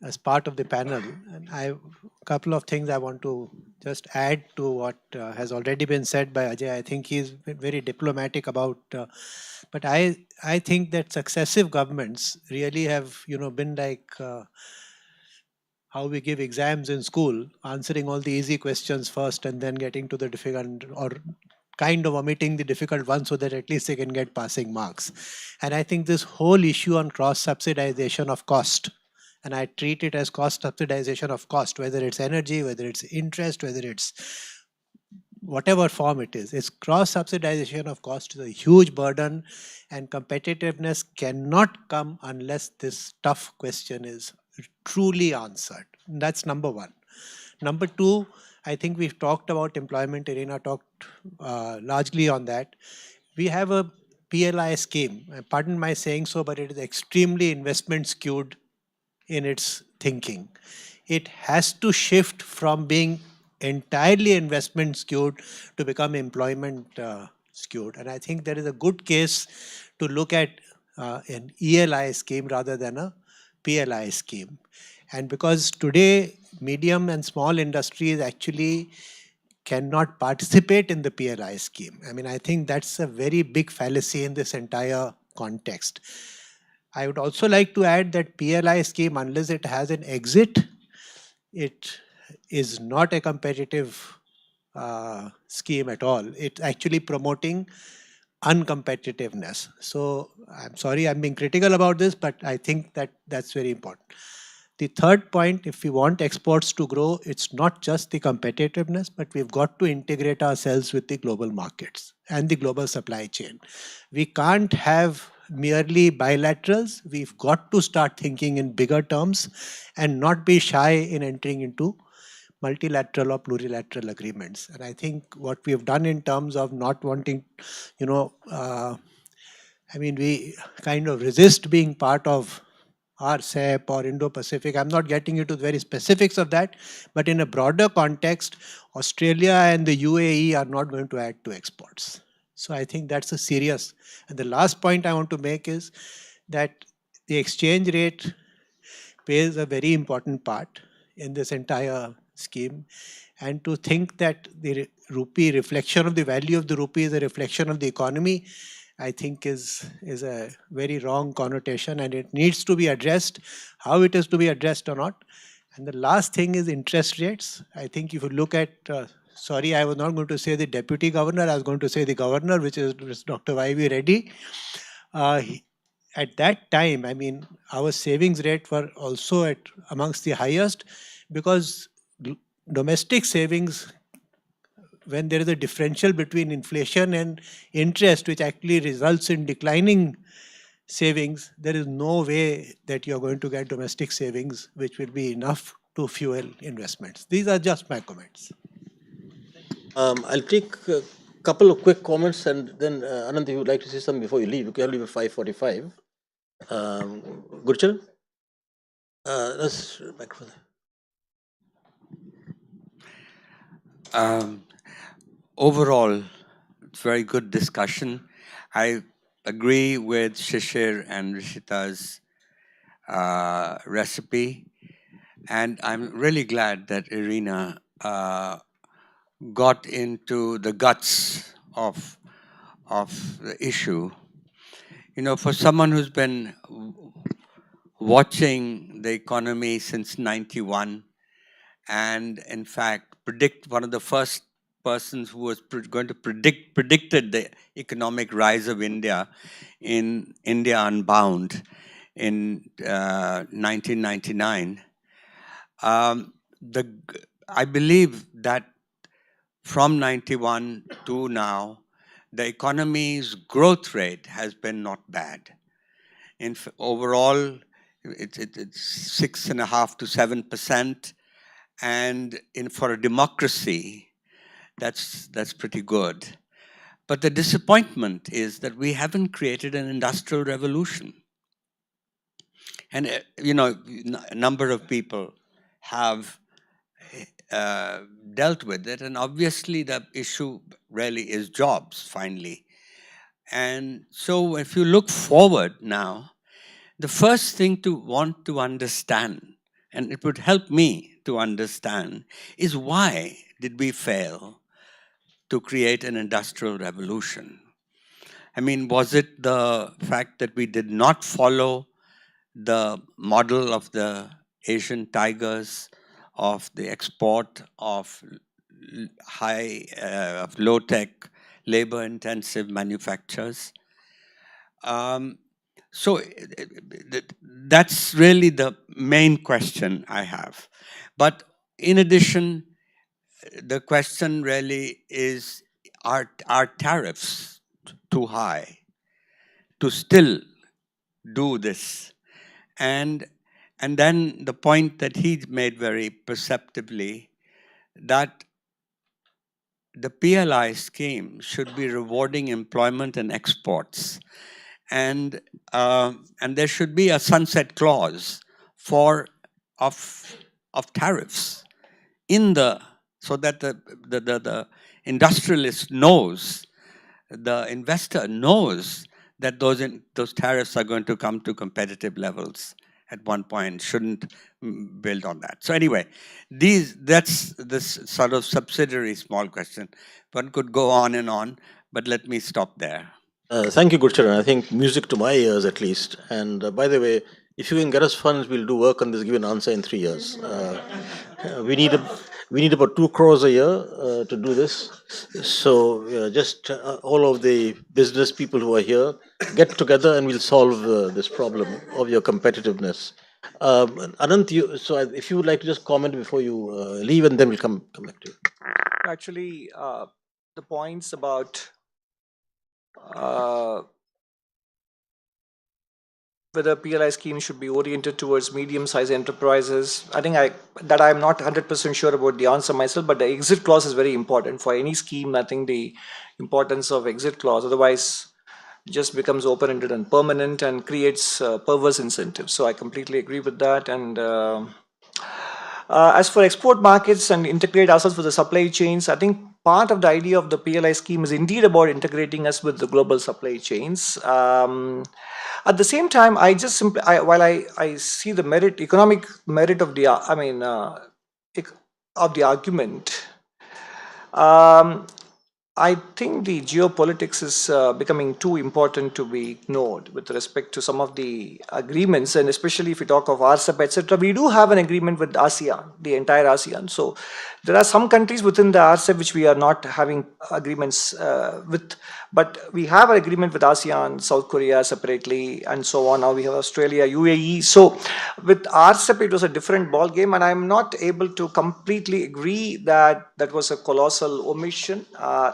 as part of the panel. And a couple of things I want to just add to what has already been said by Ajay. I think he's been very diplomatic about, but I think that successive governments really have, been like how we give exams in school, answering all the easy questions first and then getting to the difficult, or kind of omitting the difficult ones so that at least they can get passing marks. And I think this whole issue on cross subsidization of cost and I treat it as cost subsidization of cost, whether it's energy, whether it's interest, whether it's whatever form it is. It's cross subsidization of cost is a huge burden, and competitiveness cannot come unless this tough question is truly answered. That's number one. Number two, I think we've talked about employment. Ireena talked largely on that. We have a PLI scheme. Pardon my saying so, but it is extremely investment skewed in its thinking. It has to shift from being entirely investment skewed to become employment skewed. And I think there is a good case to look at an ELI scheme rather than a PLI scheme. And because today medium and small industries actually cannot participate in the PLI scheme. I mean, I think that's a very big fallacy in this entire context. I would also like to add that PLI scheme, unless it has an exit, it is not a competitive scheme at all. It's actually promoting uncompetitiveness. So I'm sorry I'm being critical about this, but I think that that's very important. The third point, if we want exports to grow, it's not just the competitiveness, but we've got to integrate ourselves with the global markets and the global supply chain. We can't have merely bilaterals. We've got to start thinking in bigger terms and not be shy in entering into multilateral or plurilateral agreements. And I think what we have done in terms of not wanting, we kind of resist being part of RCEP or Indo-Pacific. I'm not getting into the very specifics of that, but in a broader context, Australia and the UAE are not going to add to exports. So I think that's a serious. And the last point I want to make is that the exchange rate plays a very important part in this entire scheme. And to think that the rupee reflection of the value of the rupee is a reflection of the economy, I think is a very wrong connotation, and it needs to be addressed. How it is to be addressed or not. And the last thing is interest rates. I think if you look at, sorry, I was not going to say the deputy governor, I was going to say the governor, which is Dr. Y.V. Reddy. At that time, I mean, our savings rate were also at amongst the highest, because domestic savings, when there is a differential between inflation and interest, which actually results in declining savings, there is no way that you're going to get domestic savings which will be enough to fuel investments. These are just my comments. I'll take a couple of quick comments, and then Anand, if you would like to say something before you leave, you can leave at 5:45. Gurchal? Let's back for that. Overall, it's very good discussion. I agree with Shishir and Rishita's recipe, and I'm really glad that Ireena got into the guts of the issue. You know, for someone who's been watching the economy since 91, and in fact one of the first persons who was going to predicted the economic rise of India in India Unbound in 1999. I believe that from 91 to now, the economy's growth rate has been not bad. Overall, it's 6.5% to 7%. And for a democracy, that's pretty good. But the disappointment is that we haven't created an industrial revolution. And, a number of people have dealt with it. And obviously, the issue really is jobs, finally. And so if you look forward now, the first thing to want to understand, and it would help me to understand, is why did we fail to create an industrial revolution? I mean, was it the fact that we did not follow the model of the Asian tigers, of the export of low-tech, labor-intensive manufacturers? So that's really the main question I have. But in addition, the question really is, are tariffs too high to still do this? And then the point that he made very perceptibly, that the PLI scheme should be rewarding employment and exports, and there should be a sunset clause for of tariffs in the, so that the industrialist knows, the investor knows that those tariffs are going to come to competitive levels at one point, shouldn't build on that. So anyway, that's this sort of subsidiary small question. One could go on, but let me stop there. Thank you, Gurcharan. I think music to my ears at least. And by the way, if you can get us funds, we'll do work on this, give an answer in 3 years. We need we need about 2 crores a year to do this. So just all of the business people who are here, get together and we'll solve this problem of your competitiveness. Anant, if you would like to just comment before you leave, and then we'll come back to you. Actually, the points about uh, whether PLI scheme should be oriented towards medium-sized enterprises, I think I'm not 100% sure about the answer myself, but the exit clause is very important for any scheme. I think the importance of exit clause, otherwise just becomes open-ended and permanent and creates perverse incentives. So I completely agree with that. And as for export markets and integrate ourselves with the supply chains, I think part of the idea of the PLI scheme is indeed about integrating us with the global supply chains. At the same time, I just simply, while I see the economic merit of the, of the argument, I think the geopolitics is becoming too important to be ignored with respect to some of the agreements, and especially if we talk of RCEP, etc. We do have an agreement with ASEAN, the entire ASEAN. So there are some countries within the RCEP which we are not having agreements with, but we have an agreement with ASEAN, South Korea separately, and so on. Now we have Australia, UAE. So with RCEP, it was a different ball game, and I'm not able to completely agree that that was a colossal omission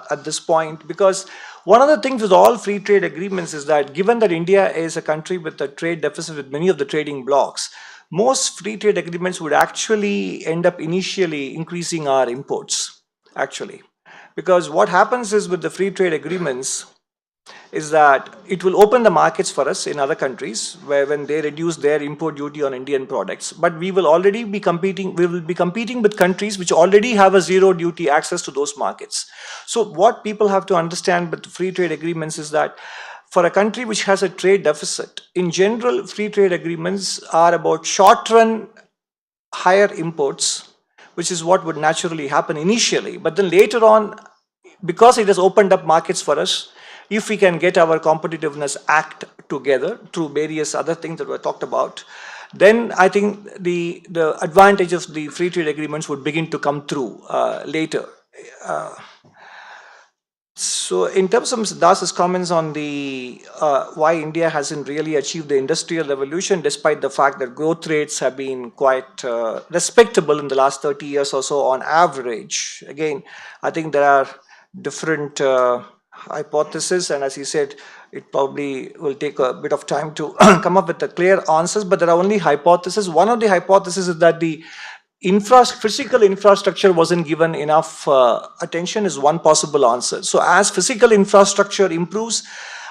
at this point, because one of the things with all free trade agreements is that, given that India is a country with a trade deficit with many of the trading blocs, most free trade agreements would actually end up initially increasing our imports, actually. Because what happens is, with the free trade agreements, is that it will open the markets for us in other countries, where when they reduce their import duty on Indian products, but we will be competing with countries which already have a zero duty access to those markets. So what people have to understand with free trade agreements is that, for a country which has a trade deficit, in general, free trade agreements are about short run higher imports, which is what would naturally happen initially. But then later on, because it has opened up markets for us, if we can get our competitiveness act together through various other things that were talked about, then I think the advantage of the free trade agreements would begin to come through later. So in terms of Das's comments on the why India hasn't really achieved the industrial revolution, despite the fact that growth rates have been quite respectable in the last 30 years or so on average. Again, I think there are different hypotheses, and as he said, it probably will take a bit of time to come up with the clear answers, but there are only hypotheses. One of the hypotheses is that the physical infrastructure wasn't given enough attention, is one possible answer. So as physical infrastructure improves,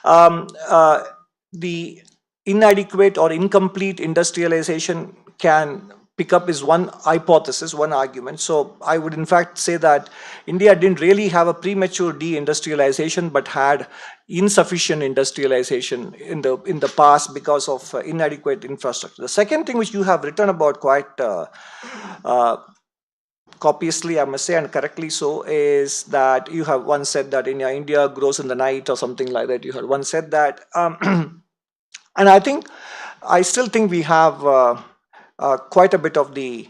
the inadequate or incomplete industrialization can pick up, is one hypothesis, one argument. So I would in fact say that India didn't really have a premature deindustrialization, but had insufficient industrialization in the past because of inadequate infrastructure. The second thing which you have written about quite copiously, I must say, and correctly so, is that you have once said that India grows in the night or something like that. You had once said that. And I still think we have quite a bit of the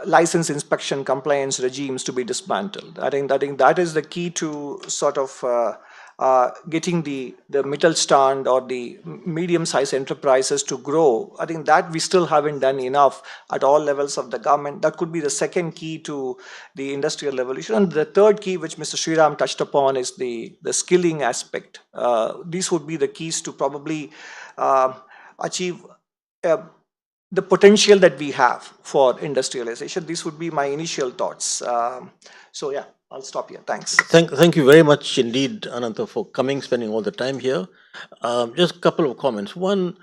license inspection compliance regimes to be dismantled. I think that is the key to sort of getting the Mittelstand or the medium-sized enterprises to grow. I think that we still haven't done enough at all levels of the government. That could be the second key to the industrial revolution. And the third key, which Mr. Shriram touched upon, is the skilling aspect. These would be the keys to probably achieve uh, the potential that we have for industrialization. These would be my initial thoughts. So yeah, I'll stop here. Thanks. Thank you very much indeed, Anantha, for coming, spending all the time here. Just a couple of comments. One,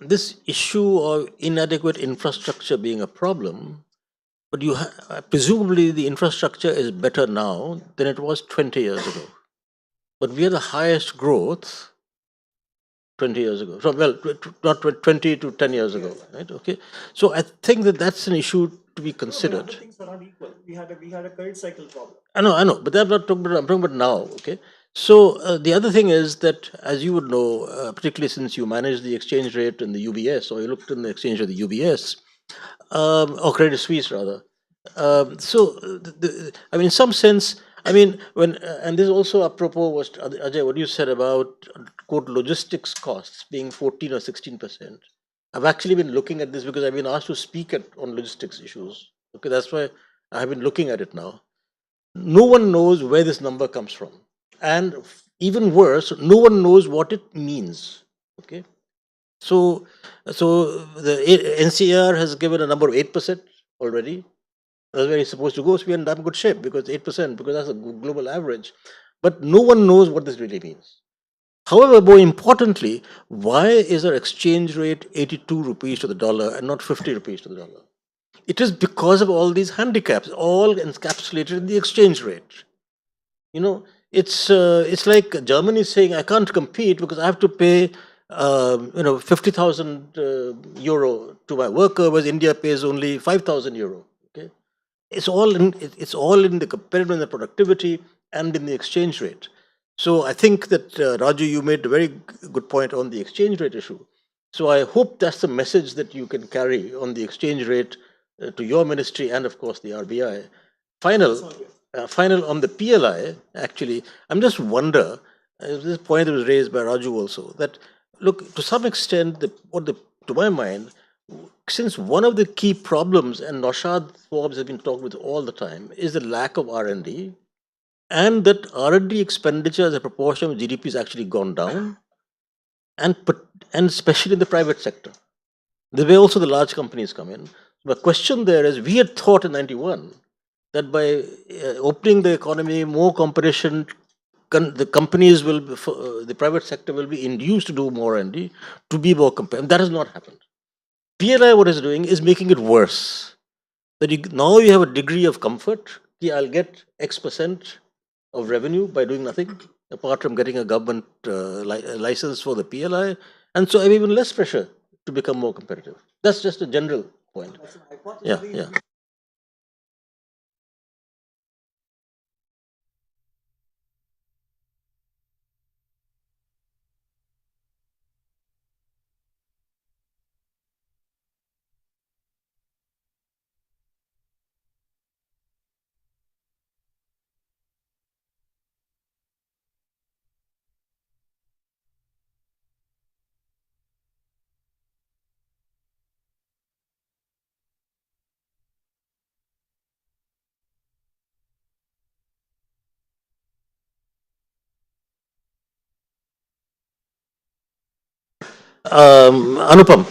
this issue of inadequate infrastructure being a problem, but presumably the infrastructure is better now than it was 20 years ago. But we are the highest growth 20 years ago. So, well, not 20 to 10 years ago, right? Okay. So I think that that's an issue to be considered. Things are not equal. We had a credit cycle problem. I know, but I'm not talking about, I'm talking about now, okay? So the other thing is that, as you would know, particularly since you manage the exchange rate in the UBS, or you looked in the exchange rate of the UBS, or Credit Suisse rather. I mean, in some sense, I mean, when and this is also apropos was Ajay, what you said about quote logistics costs being 14 or 16%. I've actually been looking at this because I've been asked to speak on logistics issues. Okay, that's why I have been looking at it now. No one knows where this number comes from, and even worse, no one knows what it means. Okay, so the NCR has given a number of 8% already. That's where it's supposed to go. So we're in damn good shape because 8%, because that's a global average. But no one knows what this really means. However, more importantly, why is our exchange rate 82 rupees to the dollar and not 50 rupees to the dollar? It is because of all these handicaps, all encapsulated in the exchange rate. You know, it's like Germany saying, I can't compete because I have to pay 50,000 euro to my worker, whereas India pays only 5,000 euro. Okay, it's all in the competitive and the productivity and in the exchange rate. So I think that Raju, you made a very good point on the exchange rate issue. So I hope that's the message that you can carry on the exchange rate to your ministry and of course the RBI. Final on the PLI. Actually, I'm just wonder. This point that was raised by Raju also, that look, to some extent, to my mind, since one of the key problems, and Naushad Forbes has been talking with all the time, is the lack of R&D, and that R&D expenditure as a proportion of GDP has actually gone down, and especially in the private sector. The way also the large companies come in. The question there is, we had thought in '91 that by opening the economy, more competition, the companies will, the private sector will be induced to do more R&D to be more competitive. That has not happened. PLI, what it's doing is making it worse. That now you have a degree of comfort. I'll get X% of revenue by doing nothing, apart from getting a government license for the PLI. And so I have even less pressure to become more competitive. That's just a general point. Yeah, yeah. Anupam.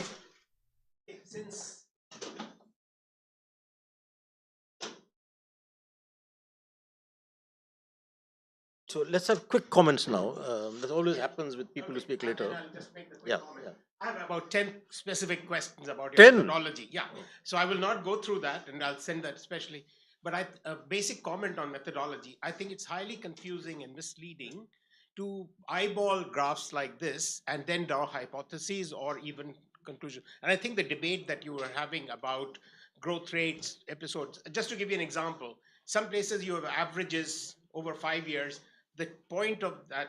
So let's have quick comments now. That always happens with people who speak later. I'll just make a quick Yeah, comment. yeah. I have about 10 specific questions about your 10? methodology. Yeah. So I will not go through that and I'll send that especially. But a basic comment on methodology. I think it's highly confusing and misleading to eyeball graphs like this and then draw hypotheses or even conclusions. And I think the debate that you were having about growth rates, episodes, just to give you an example, some places you have averages over 5 years. The point of that,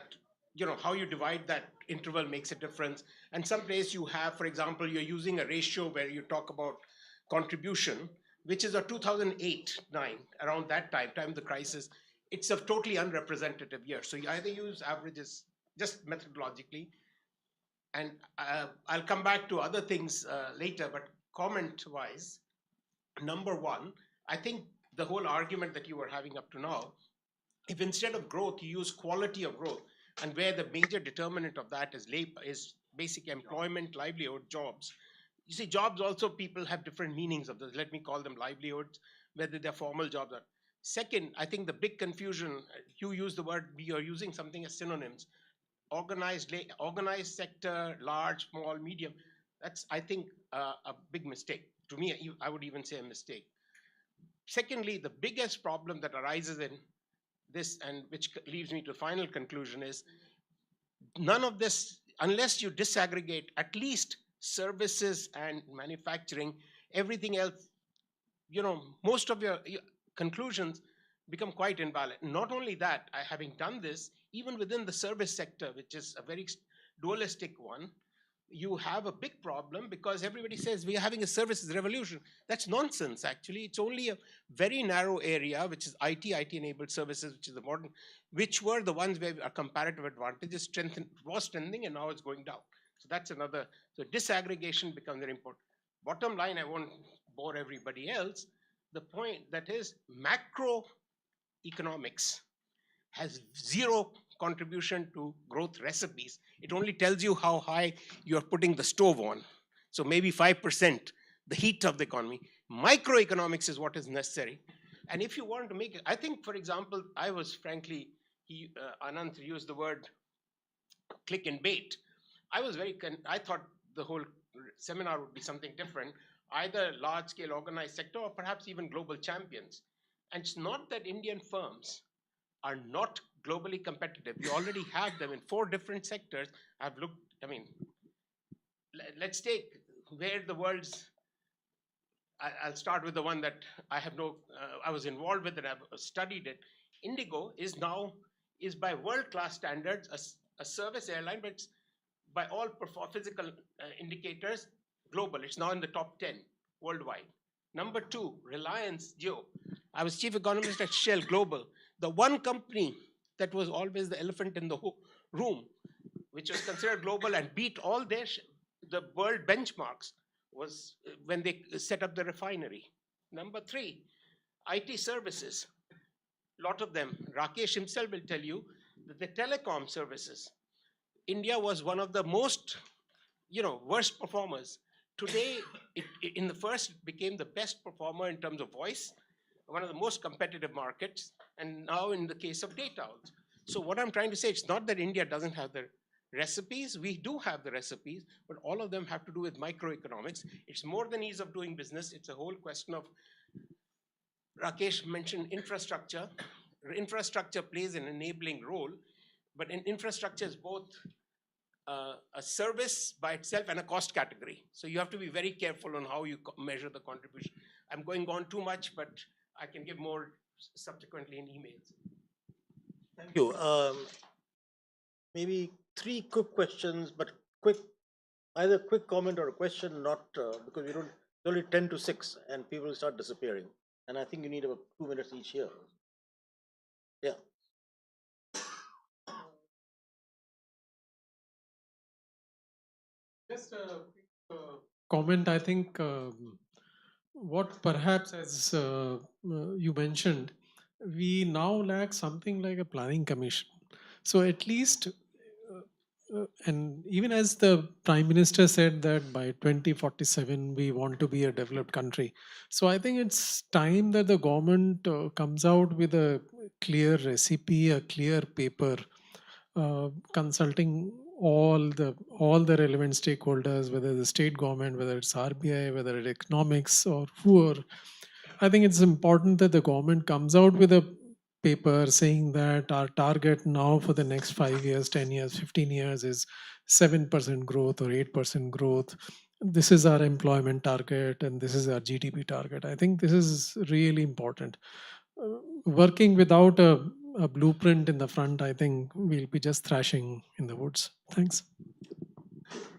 how you divide that interval makes a difference. And some place you have, for example, you're using a ratio where you talk about contribution, which is a 2008 9, around that time of the crisis. it's a totally unrepresentative year. So you either use averages just methodologically, and I'll come back to other things later, but comment wise, number one, I think the whole argument that you were having up to now, if instead of growth you use quality of growth, and where the major determinant of that is labor, is basic employment, livelihood, jobs. You see, jobs also, people have different meanings of this. Let me call them livelihoods, whether they're formal jobs or. Second, I think the big confusion, you use the word, you're using something as synonyms, organized sector, large, small, medium. That's, I think, a big mistake. To me, I would even say a mistake. Secondly, the biggest problem that arises in this, and which leads me to the final conclusion, is none of this, unless you disaggregate at least services and manufacturing, everything else, most of your conclusions become quite invalid. Not only that, having done this, even within the service sector, which is a very dualistic one, you have a big problem because everybody says we are having a services revolution. That's nonsense, actually. It's only a very narrow area, which is IT-enabled services, which is the modern, which were the ones where our comparative advantages was strengthening, and now it's going down. So that's another. So disaggregation becomes very important. Bottom line, I won't bore everybody else. The point that is macroeconomics has zero contribution to growth recipes. It only tells you how high you're putting the stove on. So maybe 5%, the heat of the economy. Microeconomics is what is necessary. And if you want to make it, I think, for example, I was frankly, Anant used the word click and bait. I thought the whole seminar would be something different, either large scale organized sector or perhaps even global champions. And it's not that Indian firms are not globally competitive. We already have them in 4 different sectors. I've looked, let's take where the world's, I'll start with the one that I was involved with and I've studied it. Indigo is by world-class standards, a service airline, but it's by all physical indicators, global. It's now in the top 10 worldwide. Number 2, Reliance Jio. I was chief economist at Shell Global. The one company that was always the elephant in the room, which was considered global and beat all the world benchmarks, was when they set up the refinery. Number 3, IT services. A lot of them, Rakesh himself will tell you that the telecom services, India was one of the most, worst performers. Today, in the first, it became the best performer in terms of voice, one of the most competitive markets, and now in the case of data. So what I'm trying to say, it's not that India doesn't have the recipes. We do have the recipes, but all of them have to do with microeconomics. It's more than ease of doing business. It's a whole question of, Rakesh mentioned infrastructure. Infrastructure plays an enabling role, but infrastructure is both a service by itself and a cost category. So you have to be very careful on how you measure the contribution. I'm going on too much, but I can give more subsequently in emails. Thank you. Maybe 3 quick questions, but either quick comment or a question, not because it's only 10 to 6 and people will start disappearing. And I think you need about 2 minutes each here. Yeah. Just a quick comment. I think what perhaps, as you mentioned, we now lack something like a planning commission. So at least, and even as the Prime Minister said that by 2047 we want to be a developed country. So I think it's time that the government comes out with a clear recipe, a clear paper, consulting all the relevant stakeholders, whether the state government, whether it's RBI, whether it's economics or whoever. I think it's important that the government comes out with a paper saying that our target now for the next 5 years, 10 years, 15 years is 7% growth or 8% growth. This is our employment target and this is our GDP target. I think this is really important. Working without a blueprint in the front, I think we'll be just thrashing in the woods. Thanks.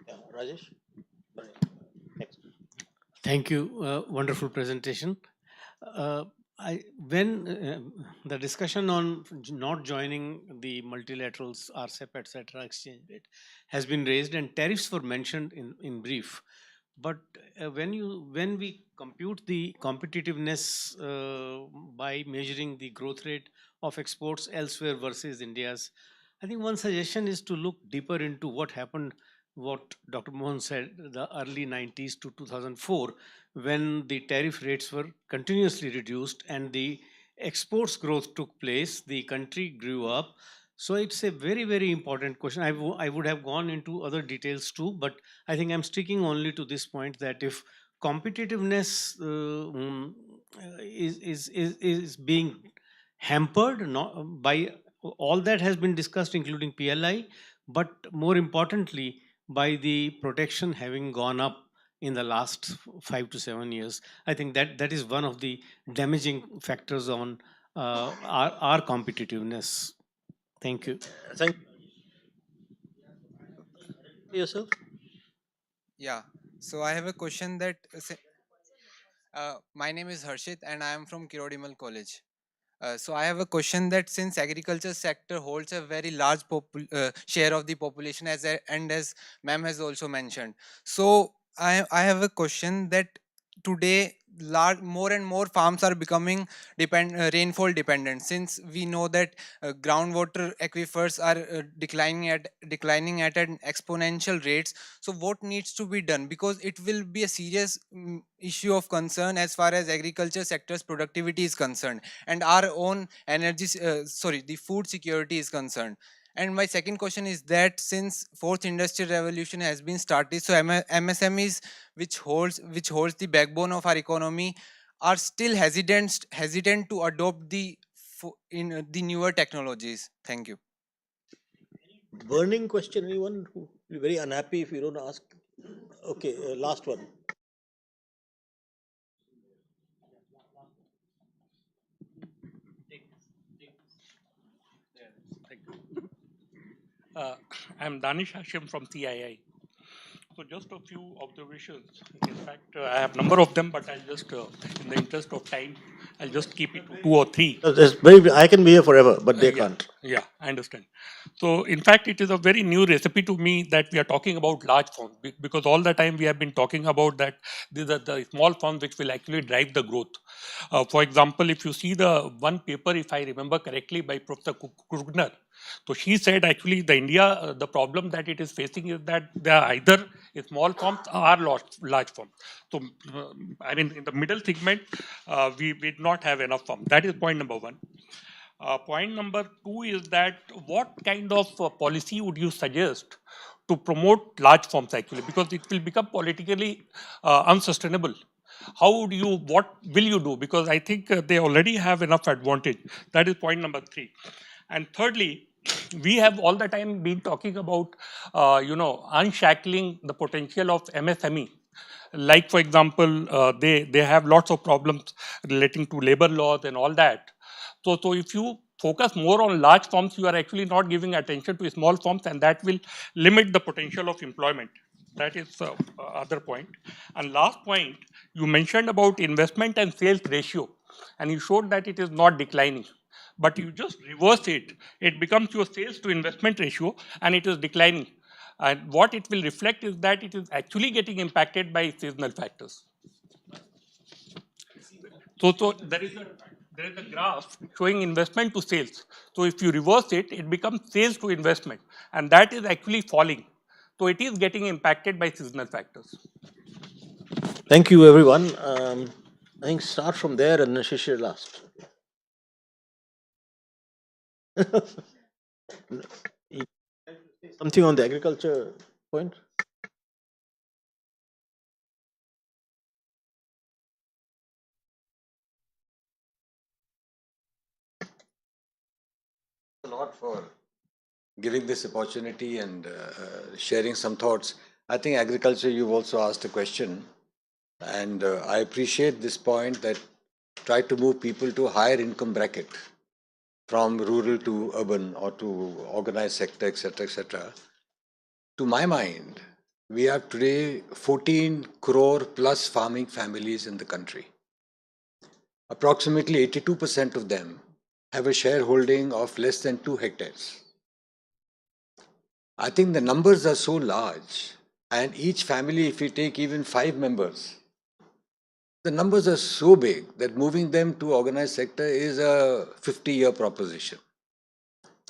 Yeah, Rajesh? Sorry. Next. Thank you. Wonderful presentation. When the discussion on not joining the multilaterals, RCEP, etc., exchange rate has been raised, and tariffs were mentioned in brief. But when we compute the competitiveness by measuring the growth rate of exports elsewhere versus India's, I think one suggestion is to look deeper into what happened, what Dr. Mohan said, the early 90s to 2004, when the tariff rates were continuously reduced and the exports growth took place, the country grew up. So it's a very, very important question. I would have gone into other details too, but I think I'm sticking only to this point that if competitiveness is being hampered not by all that has been discussed, including PLI, but more importantly, by the protection having gone up in the last 5 to 7 years. I think that is one of the damaging factors on our competitiveness. Thank you. Thank yourself. Yeah. So I have a question that my name is Harshit and I am from Kirodimal College. So I have a question that since agriculture sector holds a very large share of the population and as ma'am has also mentioned. So I have a question that today more and more farms are becoming rainfall dependent, since we know that groundwater aquifers are declining at an exponential rates. So what needs to be done, because it will be a serious issue of concern as far as agriculture sector's productivity is concerned and our own the food security is concerned. And my second question is that since fourth industrial revolution has been started, so MSMEs, which holds the backbone of our economy, are still hesitant to adopt the newer technologies. Thank you. Burning question. Anyone who will be very unhappy if you don't ask? Okay, last one. I'm Danish Hashim from CII. So just a few observations. In fact, I have number of them, but I'll just, in the interest of time, I'll just keep it to two or three. I can be here forever, but they can't. Yeah, I understand. So in fact, it is a very new recipe to me that we are talking about large firms, because all the time we have been talking about that these are the small firms which will actually drive the growth. For example, if you see the one paper, if I remember correctly, by Professor Krugner, so she said actually the India, the problem that it is facing is that they are either small firms or large firms. So I mean, in the middle segment, we did not have enough firms. That is point number one. Point number two is that what kind of policy would you suggest to promote large firms actually, because it will become politically unsustainable. What will you do? Because I think they already have enough advantage. That is point number three. And thirdly, we have all the time been talking about, unshackling the potential of MSME. Like, for example, they have lots of problems relating to labor laws and all that. So if you focus more on large firms, you are actually not giving attention to small firms, and that will limit the potential of employment. That is the other point. And last point, you mentioned about investment and sales ratio, and you showed that it is not declining. But you just reverse it, it becomes your sales to investment ratio, and it is declining. And what it will reflect is that it is actually getting impacted by seasonal factors. So there is a graph showing investment to sales. So if you reverse it, it becomes sales to investment, and that is actually falling. So it is getting impacted by seasonal factors. Thank you, everyone. I think start from there and then Shishir last. Something on the agriculture point? A lot for giving this opportunity and sharing some thoughts. I think agriculture, you've also asked a question, and I appreciate this point that try to move people to higher income bracket from rural to urban or to organized sector, etc., etc. To my mind, we have today 14 crore plus farming families in the country. approximately 82% of them have a shareholding of less than 2 hectares. I think the numbers are so large, and each family, if you take even 5 members, the numbers are so big that moving them to organized sector is a 50-year proposition.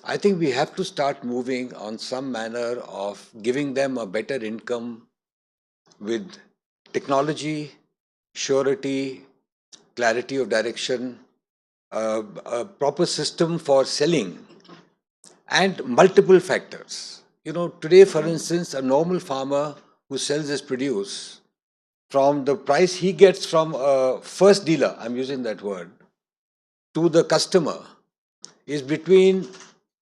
I think we have to start moving on some manner of giving them a better income with technology, surety, clarity of direction, a proper system for selling, and multiple factors. Today, for instance, a normal farmer who sells his produce, from the price he gets from a first dealer, I'm using that word, to the customer, is between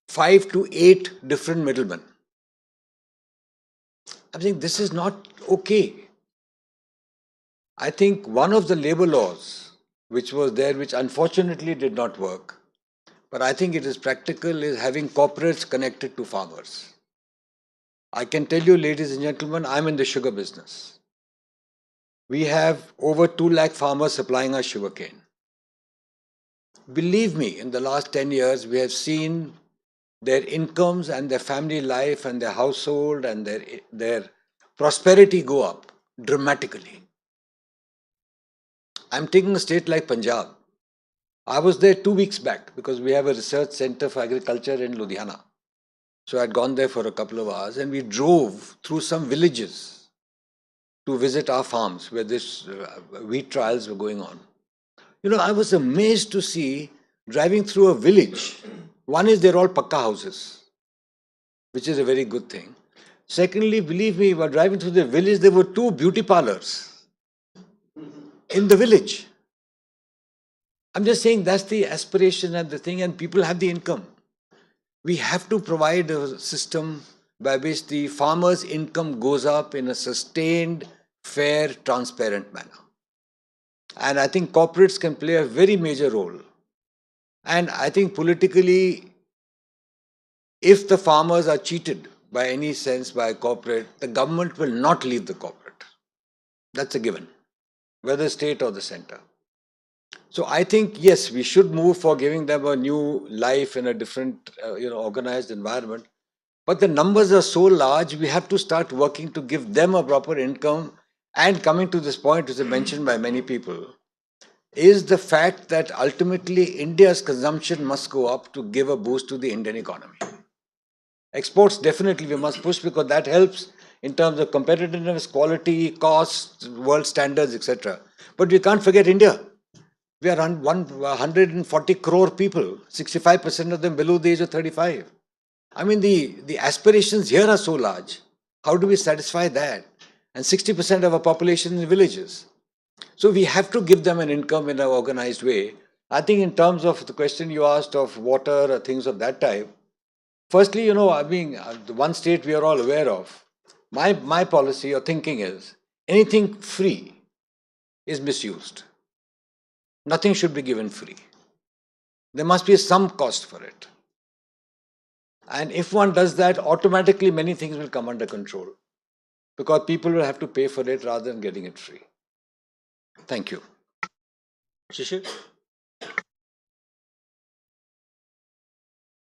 5 to 8 different middlemen. I think this is not okay. I think one of the labor laws which was there, which unfortunately did not work, but I think it is practical, is having corporates connected to farmers. I can tell you, ladies and gentlemen, I'm in the sugar business. We have over 2 lakh farmers supplying us sugarcane. Believe me, in the last 10 years, we have seen their incomes and their family life and their household and their prosperity go up dramatically. I'm taking a state like Punjab. I was there 2 weeks back because we have a research center for agriculture in Ludhiana. So I'd gone there for a couple of hours and we drove through some villages to visit our farms where this wheat trials were going on. I was amazed to see driving through a village. One is they're all pakka houses, which is a very good thing. Secondly, believe me, while driving through the village, there were 2 beauty parlors in the village. I'm just saying that's the aspiration and the thing, and people have the income. We have to provide a system by which the farmer's income goes up in a sustained, fair, transparent manner. And I think corporates can play a very major role. And I think politically, if the farmers are cheated by any sense by a corporate, the government will not leave the corporate. That's a given, whether state or the center. So I think, yes, we should move for giving them a new life in a different, organized environment. But the numbers are so large, we have to start working to give them a proper income. And coming to this point, which is mentioned by many people, is the fact that ultimately India's consumption must go up to give a boost to the Indian economy. Exports, definitely we must push because that helps in terms of competitiveness, quality, cost, world standards, etc. But we can't forget India. We are 140 crore people, 65% of them below the age of 35. I mean, the aspirations here are so large. How do we satisfy that? And 60% of our population in villages. So we have to give them an income in an organized way. I think in terms of the question you asked of water or things of that type, firstly, the one state we are all aware of, my policy or thinking is anything free is misused. Nothing should be given free. There must be some cost for it. And if one does that, automatically many things will come under control because people will have to pay for it rather than getting it free. Thank you. Shishir?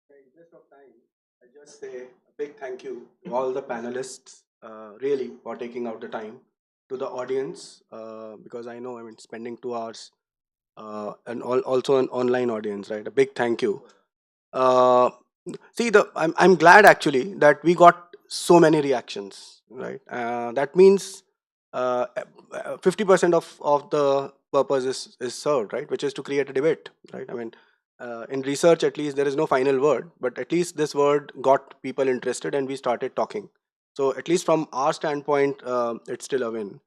In interest of time, I just say a big thank you to all the panelists, really, for taking out the time. To the audience, because I know, spending 2 hours, and also an online audience, right? A big thank you. I'm glad actually that we got so many reactions, right? That means 50% of the purpose is served, right? Which is to create a debate, right? In research, at least there is no final word, but at least this word got people interested and we started talking. So at least from our standpoint, it's still a win.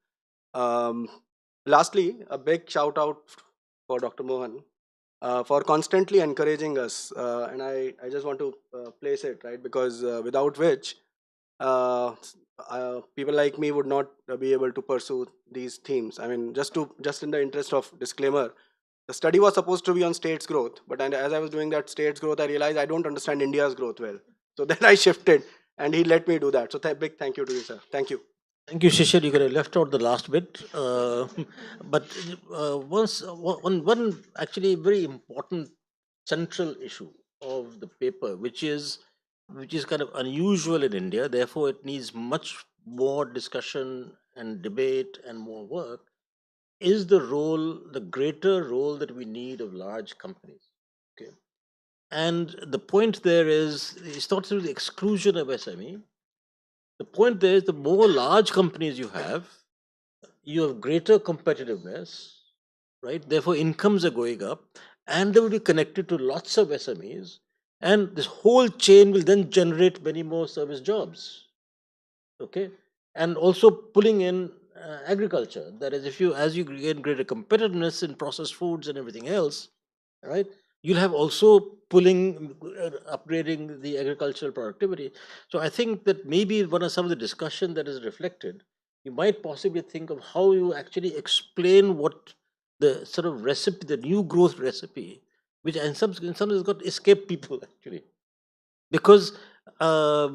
Lastly, a big shout out for Dr. Mohan for constantly encouraging us. And I just want to place it, right? Because without which, people like me would not be able to pursue these themes. Just in the interest of disclaimer, the study was supposed to be on states growth, but as I was doing that states growth, I realized I don't understand India's growth well. So then I shifted, and he let me do that. So big thank you to you, sir. Thank you. Thank you, Shishir. You could have left out the last bit. But one actually very important central issue of the paper, which is kind of unusual in India, therefore it needs much more discussion and debate and more work, is the greater role that we need of large companies. Okay. And the point there is, it's not through the exclusion of SME. The point there is the more large companies you have greater competitiveness, right? Therefore, incomes are going up, and they will be connected to lots of SMEs, and this whole chain will then generate many more service jobs. Okay, and also pulling in agriculture. That is, if you as you gain greater competitiveness in processed foods and everything else, right? You'll have also pulling, upgrading the agricultural productivity. So I think that maybe one of some of the discussion that is reflected, you might possibly think of how you actually explain what the sort of recipe, the new growth recipe, which in some has got escaped people actually, because the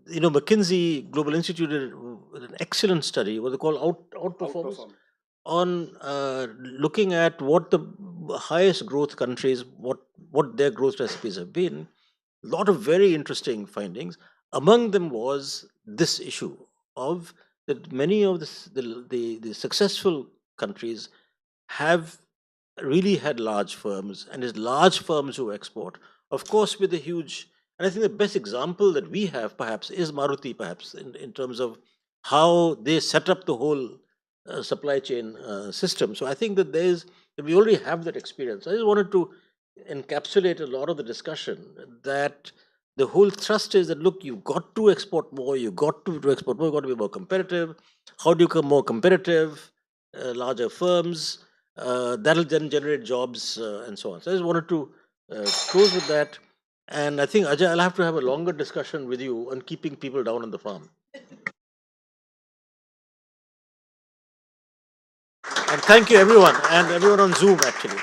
McKinsey Global Institute did an excellent study, what they call outperformance, on looking at what the highest growth countries, what their growth recipes have been. A lot of very interesting findings. Among them was this issue of that many of the successful countries have really had large firms, and it's large firms who export, of course, with a huge. And I think the best example that we have perhaps is Maruti, perhaps in terms of how they set up the whole supply chain system. So I think that we already have that experience. I just wanted to encapsulate a lot of the discussion that the whole thrust is that look, you've got to export more, to export more, you've got to be more competitive. How do you become more competitive? Larger firms, that'll then generate jobs and so on. So I just wanted to close with that. And I think, Ajay, I'll have to have a longer discussion with you on keeping people down on the farm. And thank you, everyone, and everyone on Zoom, actually.